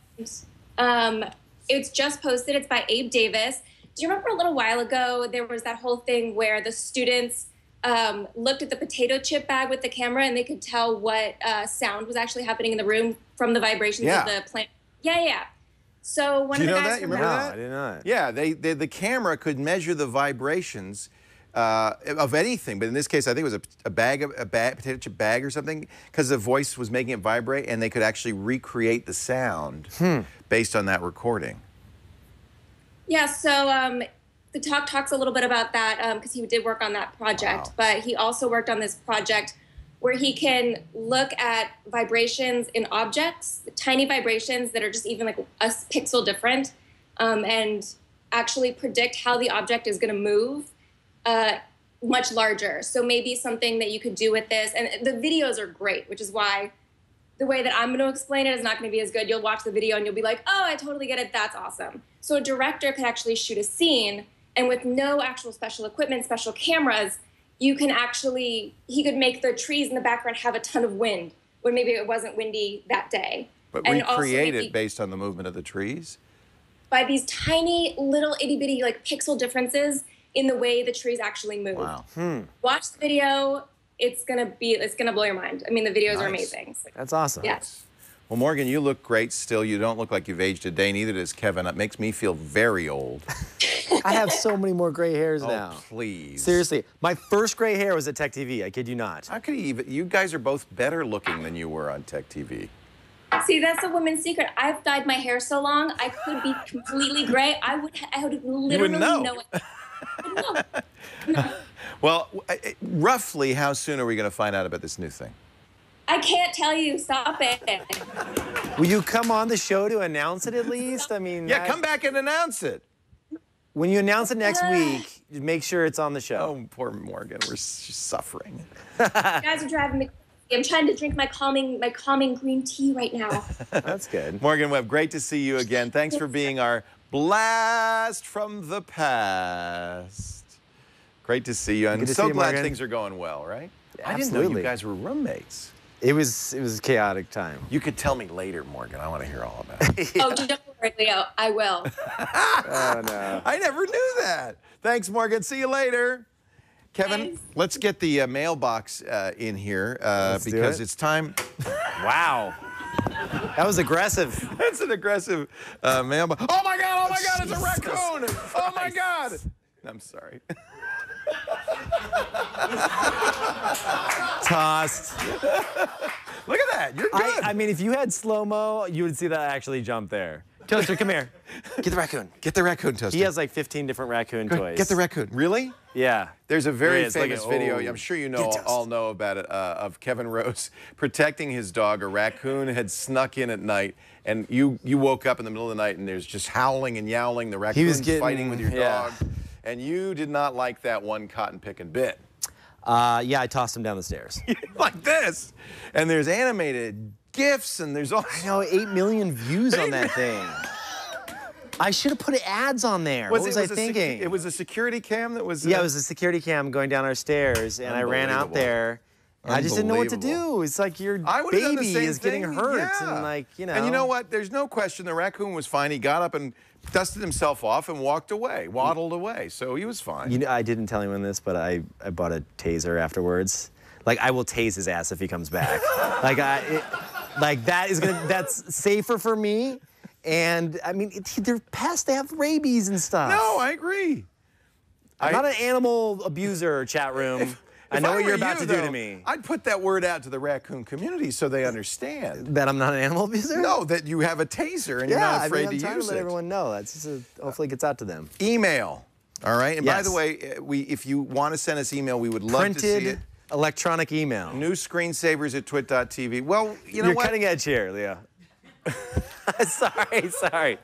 it's just posted. It's by Abe Davis. Do you remember a little while ago, there was that whole thing where the students looked at the potato chip bag with the camera and they could tell what sound was actually happening in the room from the vibrations of the plant? Yeah. So one of the guys from that? I did not. Yeah, the camera could measure the vibrations of anything, but in this case, I think it was a potato chip bag or something, because the voice was making it vibrate, and they could actually recreate the sound based on that recording. Yeah, so the talk talks a little bit about that because he did work on that project, but he also worked on this project where he can look at vibrations in objects, tiny vibrations that are just even like a pixel different, and actually predict how the object is going to move much larger. So maybe something that you could do with this, and the videos are great, which is why the way that I'm going to explain it is not going to be as good. You'll watch the video and you'll be like, oh, I totally get it. That's awesome. So a director could actually shoot a scene, and with no actual special equipment, special cameras, you can actually, he could make the trees in the background have a ton of wind when maybe it wasn't windy that day. But recreate it based on the movement of the trees? By these tiny little itty bitty like pixel differences in the way the trees actually move. Wow. Watch the video. It's gonna blow your mind. I mean, the videos are amazing. That's awesome. Yes. Well, Morgan, you look great still. You don't look like you've aged a day. Neither does Kevin. It makes me feel very old. I have so many more gray hairs now. Oh, please. Seriously, my first gray hair was at Tech TV. I kid you not. How could you guys are both better looking than you were on Tech TV. See, that's a woman's secret. I've dyed my hair so long, I could be completely gray. I would literally know it. No. Well, roughly how soon are we going to find out about this new thing? I can't tell you. Stop it. Will you come on the show to announce it at least? I mean, yeah, come back and announce it. When you announce it next week, make sure it's on the show. Oh, poor Morgan. She's suffering. You guys are driving me crazy. I'm trying to drink my calming green tea right now. That's good. Morgan Webb, great to see you again. Thanks for being our blast from the past. Great to see you. I'm so glad things are going well, right? Yeah, I didn't know you guys were roommates. It was a chaotic time. You could tell me later, Morgan. I want to hear all about it. Oh, don't worry, Leo. I will. Oh, no. I never knew that. Thanks, Morgan. See you later. Kevin, let's get the mailbox in here because it's time. Wow. That was aggressive. That's an aggressive mailbox. Oh, my God. Oh, my God. It's a raccoon. Oh, my God. I'm sorry. Tossed. Look at that. You're good. I mean, if you had slow-mo, you would see that actually jump there. Toaster, come here. Get the raccoon. Get the raccoon, Toaster. He has like 15 different raccoon toys. Get the raccoon. Really? Yeah. There's a very famous video, I'm sure you all know about it, of Kevin Rose protecting his dog. A raccoon had snuck in at night, and you woke up in the middle of the night, and there's just howling and yowling. The raccoon's fighting with your dog. And you did not like that one cotton picking bit. Yeah, I tossed him down the stairs. Like this. And there's animated GIFs, and there's all... I know, 8 million views on that thing. I should have put ads on there. What was I thinking? It was a security cam that was... Yeah, it was a security cam going down our stairs, and I ran out there. I just didn't know what to do. It's like your baby is getting hurt, and like, you know. And you know what? There's no question the raccoon was fine. He got up and dusted himself off and walked away, waddled away. So he was fine. You know, I didn't tell anyone this, but I bought a taser afterwards. Like, I will tase his ass if he comes back. That's safer for me. And I mean, they're pests. They have rabies and stuff. No, I agree. I'm not an animal abuser, chat room. I know what you're about to do to me. I'd put that word out to the raccoon community so they understand. That I'm not an animal abuser? No, that you have a taser and you're not afraid to use it. I'm trying to let everyone know. That's just hopefully it gets out to them. Email, all right? And by the way, if you want to send us email, we would love to see it. electronic email. New screensavers at twit.tv. Well, you know You're what? cutting edge here, Leo. sorry.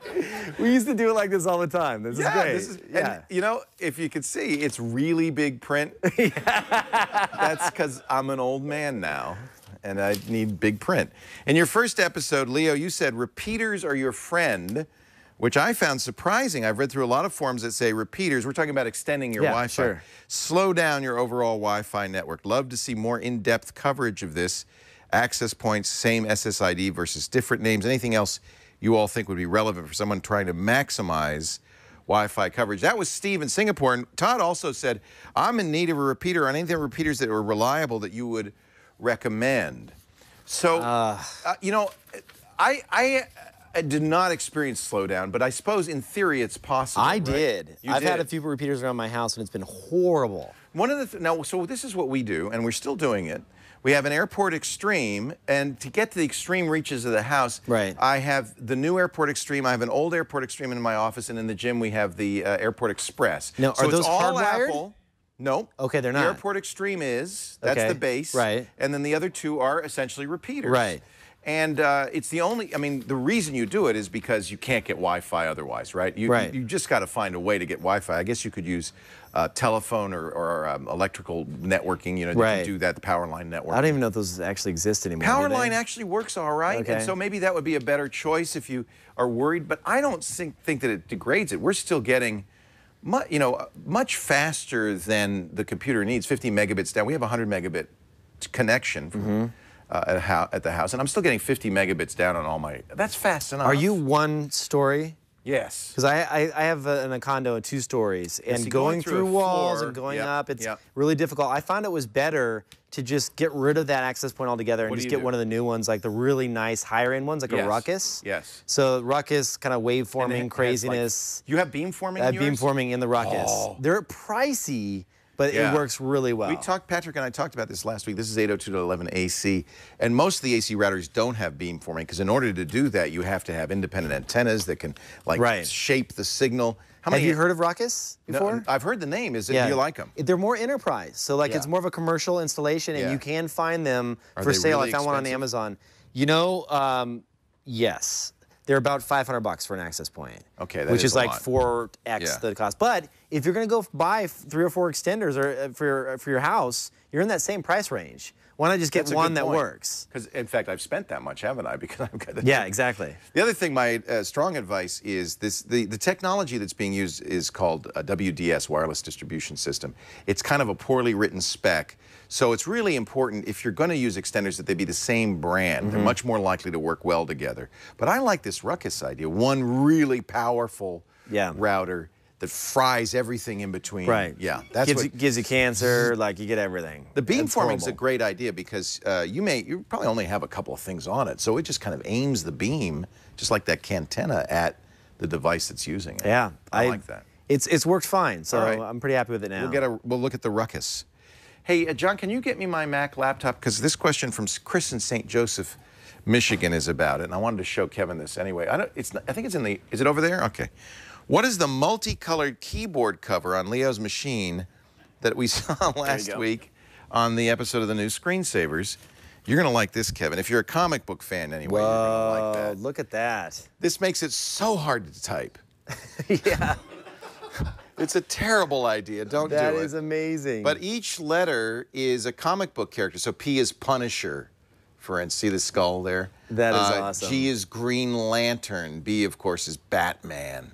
We used to do it like this all the time. This is great. And, you know, if you could see, it's really big print. That's because I'm an old man now, and I need big print. In your first episode, Leo, you said repeaters are your friend, which I found surprising. I've read through a lot of forums that say repeaters, we're talking about extending your Wi-Fi. Sure. Slow down your overall Wi-Fi network. Love to see more in-depth coverage of this. Access points, same SSID versus different names. Anything else you all think would be relevant for someone trying to maximize Wi-Fi coverage? That was Steve in Singapore. And Todd also said, I'm in need of a repeater on anything repeaters that were reliable that you would recommend. So, you know, I did not experience slowdown, but I suppose in theory it's possible. I right? did. I've had a few repeaters around my house, and it's been horrible. One of the now, so this is what we do, and we're still doing it. We have an Airport Extreme, and to get to the extreme reaches of the house, I have the new Airport Extreme. I have an old Airport Extreme in my office, and in the gym we have the Airport Express. Now, so are those it's all hardwired? Apple. No. Okay, they're not. The Airport Extreme is. That's the base. Right. And then the other two are essentially repeaters. Right. And it's the only, I mean, the reason you do it is because you can't get Wi-Fi otherwise, right? You just got to find a way to get Wi-Fi. I guess you could use telephone or electrical networking, you know, you can do that, the power line network. I don't even know if those actually exist anymore. Power line actually works all right, and so maybe that would be a better choice if you are worried, but I don't think that it degrades it. We're still getting, much faster than the computer needs, 50 megabits down. We have a 100 megabit connection from, at the house, and I'm still getting 50 megabits down on all my, that's fast enough. Are you one story? Yes. Because I have a condo of 2 stories, and going through walls and going up, it's really difficult. I found it was better to just get rid of that access point altogether and just get one of the new ones, like the really nice higher end ones, like a Ruckus. Yes. So Ruckus kind of waveforming craziness. You have beamforming in yours? Beamforming in the Ruckus. Oh. They're pricey, but it works really well. Patrick and I talked about this last week. This is 802.11 AC, and most of the AC routers don't have beamforming because in order to do that, you have to have independent antennas that can shape the signal. Have you heard of Ruckus before? No, I've heard the name. Do you like them? They're more enterprise, so it's more of a commercial installation, and you can find them for sale. Really I found one on Amazon. You know, yes. They're about $500 for an access point. Okay, that which is like a lot. 4x the cost. But if you're going to go buy 3 or 4 extenders or for your house, you're in that same price range. Why not just get one that works? Because in fact, I've spent that much, haven't I? Because I've got the exactly. The other thing, my strong advice is this: the technology that's being used is called a WDS, Wireless Distribution System. It's kind of a poorly written spec. So it's really important if you're going to use extenders that they be the same brand. They're much more likely to work well together. But I like this Ruckus idea. One really powerful router that fries everything in between. Right. Yeah. That's gives you cancer, like you get everything. The beamforming's a great idea because you probably only have a couple of things on it. So it just kind of aims the beam, just like that Cantenna, at the device that's using it. Yeah. I like that. It's worked fine. So I'm pretty happy with it now. We'll look at the Ruckus. Hey, John, can you get me my Mac laptop? Because this question from Chris in St. Joseph, Michigan is about it, and I wanted to show Kevin this anyway. I think it's in the, is it over there? Okay. What is the multicolored keyboard cover on Leo's machine that we saw last week on the episode of the new Screensavers? You're going to like this, Kevin. If you're a comic book fan anyway, you're going to like that. Look at that. This makes it so hard to type. Yeah. It's a terrible idea. Don't do it. That is amazing. But each letter is a comic book character. So P is Punisher, for instance. See the skull there? That is awesome. G is Green Lantern. B, of course, is Batman.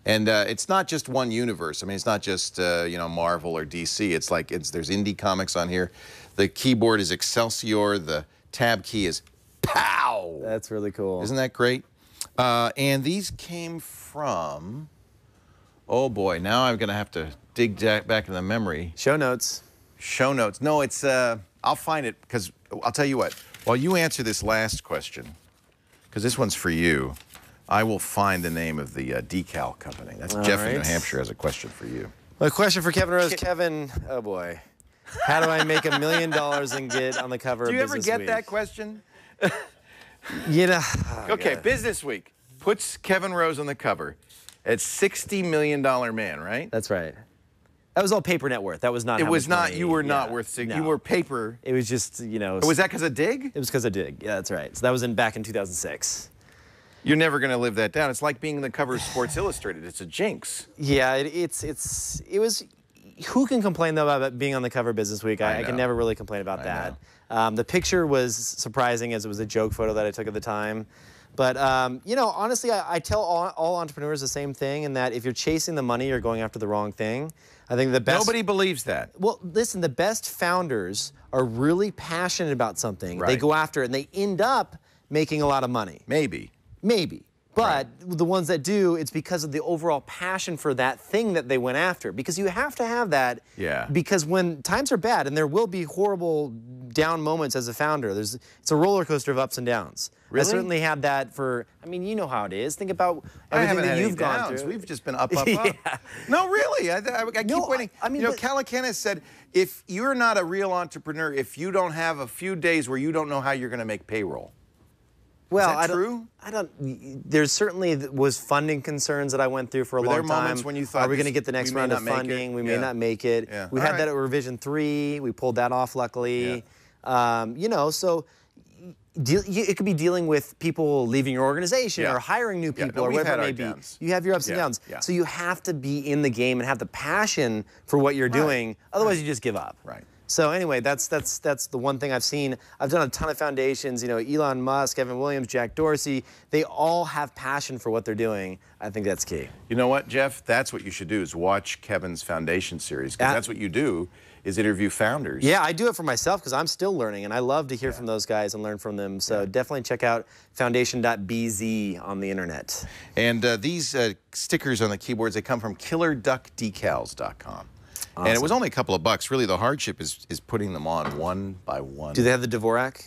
And it's not just one universe. I mean, it's not just Marvel or DC. It's like there's indie comics on here. The keyboard is Excelsior. The tab key is POW. That's really cool. Isn't that great? And these came from. Oh boy, now I'm gonna have to dig back in the memory. Show notes. Show notes. No, it's I'll find it because I'll tell you what. While you answer this last question, because this one's for you, I will find the name of the decal company. That's Jeff in New Hampshire has a question for you. A question for Kevin Rose. Kevin, oh boy, how do I make $1 million and get on the cover of Business Week? Do you ever get that question? Okay, Business Week puts Kevin Rose on the cover. At $60 million man, right? That's right. That was all paper net worth. That was not. It how was much not. money- You were not yeah, worth. no. You were paper. It was just, you know. Was that because of Dig? It was because of Dig. Yeah, that's right. So that was back in 2006. You're never going to live that down. It's like being the cover of Sports Illustrated. It's a jinx. Yeah, it was. Who can complain though about being on the cover of Business Week? I can never really complain about that. The picture was surprising as it was a joke photo that I took at the time. But, you know, honestly, I tell all entrepreneurs the same thing, in that if you're chasing the money, you're going after the wrong thing. I think the best... Nobody believes that. Well, listen, the best founders are really passionate about something. Right. They go after it, and they end up making a lot of money. Maybe. Maybe. But the ones that do, it's because of the overall passion for that thing that they went after. Because you have to have that. Yeah. Because when times are bad, and there will be horrible down moments as a founder, it's a roller coaster of ups and downs. Really? I certainly had that for, I mean, you know how it is. Think about everything that you've gone through. We've just been up, up, up. No, really. I keep winning. I mean, you know, Calacanis said, if you're not a real entrepreneur, if you don't have a few days where you don't know how you're going to make payroll. Well, Is that true? I don't. There certainly was funding concerns that I went through for a Were long there time. moments when you thought, are we going to get the next round of funding? We may not make it. Yeah. We had that at Revision 3. We pulled that off, luckily. You know, so it could be dealing with people leaving your organization or hiring new people or whatever it may be. Downs. You have your ups and downs. So you have to be in the game and have the passion for what you're doing. Otherwise, you just give up. Right. So anyway, that's the one thing I've seen. I've done a ton of foundations. You know, Elon Musk, Evan Williams, Jack Dorsey. They all have passion for what they're doing. I think that's key. You know what, Jeff? That's what you should do, is watch Kevin's foundation series, because that's what you do, is interview founders. Yeah, I do it for myself because I'm still learning, and I love to hear from those guys and learn from them. So definitely check out foundation.bz on the internet. And these stickers on the keyboards, they come from killerduckdecals.com. Awesome. And it was only a couple of bucks. Really, the hardship is putting them on one by one. Do they have the Dvorak?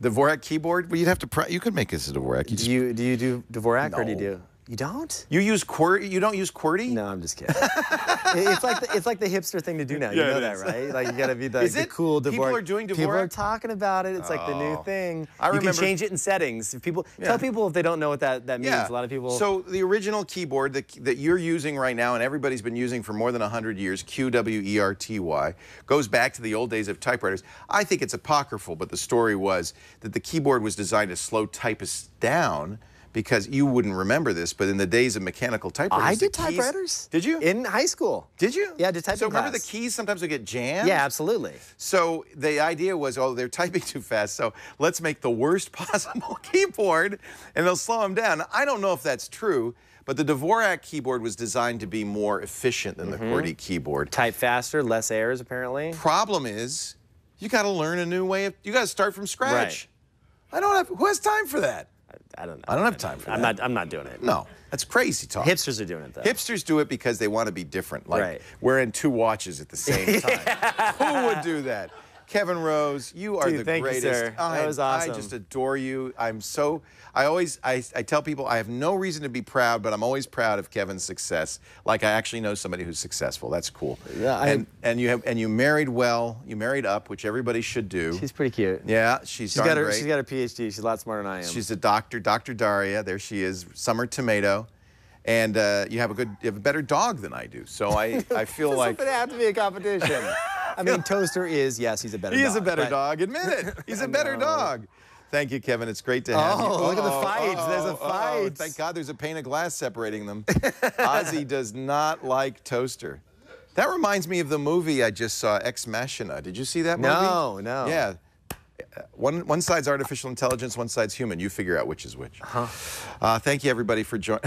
The Dvorak keyboard? Well, you'd have to. You could make this a Dvorak. Do you do Dvorak or do you do? You don't? You use QWERTY? You don't use QWERTY? No, I'm just kidding. it's like the hipster thing to do now. You know that, right? Like you got to be the cool Dvorak. People are doing Dvorak? People are talking about it. It's like the new thing. I remember. You can change it in settings. If people tell people if they don't know what that means. A lot of people. So the original keyboard that you're using right now, and everybody's been using for more than 100 years, QWERTY, goes back to the old days of typewriters. I think it's apocryphal, but the story was that the keyboard was designed to slow typists down. Because you wouldn't remember this, but in the days of mechanical typewriters, I did typewriters. Did you? In high school. Did you? Yeah, I did typing So remember class. the keys sometimes would get jammed? Yeah, absolutely. So the idea was, oh, they're typing too fast, so let's make the worst possible keyboard, and they'll slow them down. I don't know if that's true, but the Dvorak keyboard was designed to be more efficient than the QWERTY keyboard. Type faster, less errors, apparently. Problem is, you got to learn a new way of. You got to start from scratch. Right. I don't have. Who has time for that? I don't know. I don't have time for that. I'm not doing it. No, that's crazy talk. Hipsters are doing it though. Hipsters do it because they want to be different, like wearing 2 watches at the same time. Who would do that? Kevin Rose, you are the greatest. You, sir. That was awesome. I just adore you. I tell people I have no reason to be proud, but I'm always proud of Kevin's success. Like I actually know somebody who's successful. That's cool. Yeah, and you married well. You married up, which everybody should do. She's pretty cute. Yeah, she's got her PhD. She's a lot smarter than I am. She's a doctor, Dr. Daria. There she is, Summer Tomato. And you have a better dog than I do. So I feel like it have to be a competition. I mean, Toaster is, yes, he's a better dog. He is a better dog. Admit it. He's a better dog. Thank you, Kevin. It's great to have you. Oh, look at the fights. There's a fight. Thank God there's a pane of glass separating them. Ozzy does not like Toaster. That reminds me of the movie I just saw, Ex Machina. Did you see that movie? No. Yeah. One side's artificial intelligence, one side's human. You figure out which is which. Thank you, everybody, for joining.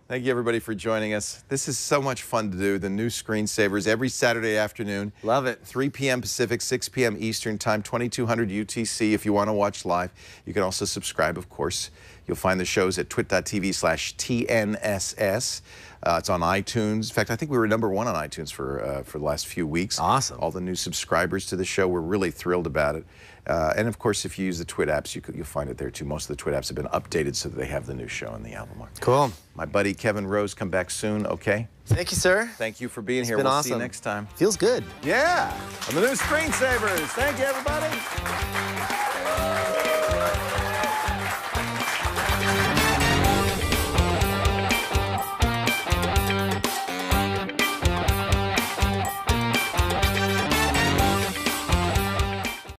Thank you, everybody, for joining us. This is so much fun to do. The new Screensavers every Saturday afternoon. Love it. 3 p.m. Pacific, 6 p.m. Eastern Time, 2200 UTC if you want to watch live. You can also subscribe, of course. You'll find the shows at twit.tv/TNSS. It's on iTunes. In fact, I think we were #1 on iTunes for the last few weeks. Awesome. All the new subscribers to the show. We're really thrilled about it. And of course, if you use the Twit apps, you'll find it there too. Most of the Twit apps have been updated so that they have the new show and the album art. Cool. My buddy Kevin Rose, come back soon, okay? Thank you, sir. Thank you for being here. Been we'll awesome. see you next time. Feels good. Yeah. On the new Screensavers. Thank you, everybody.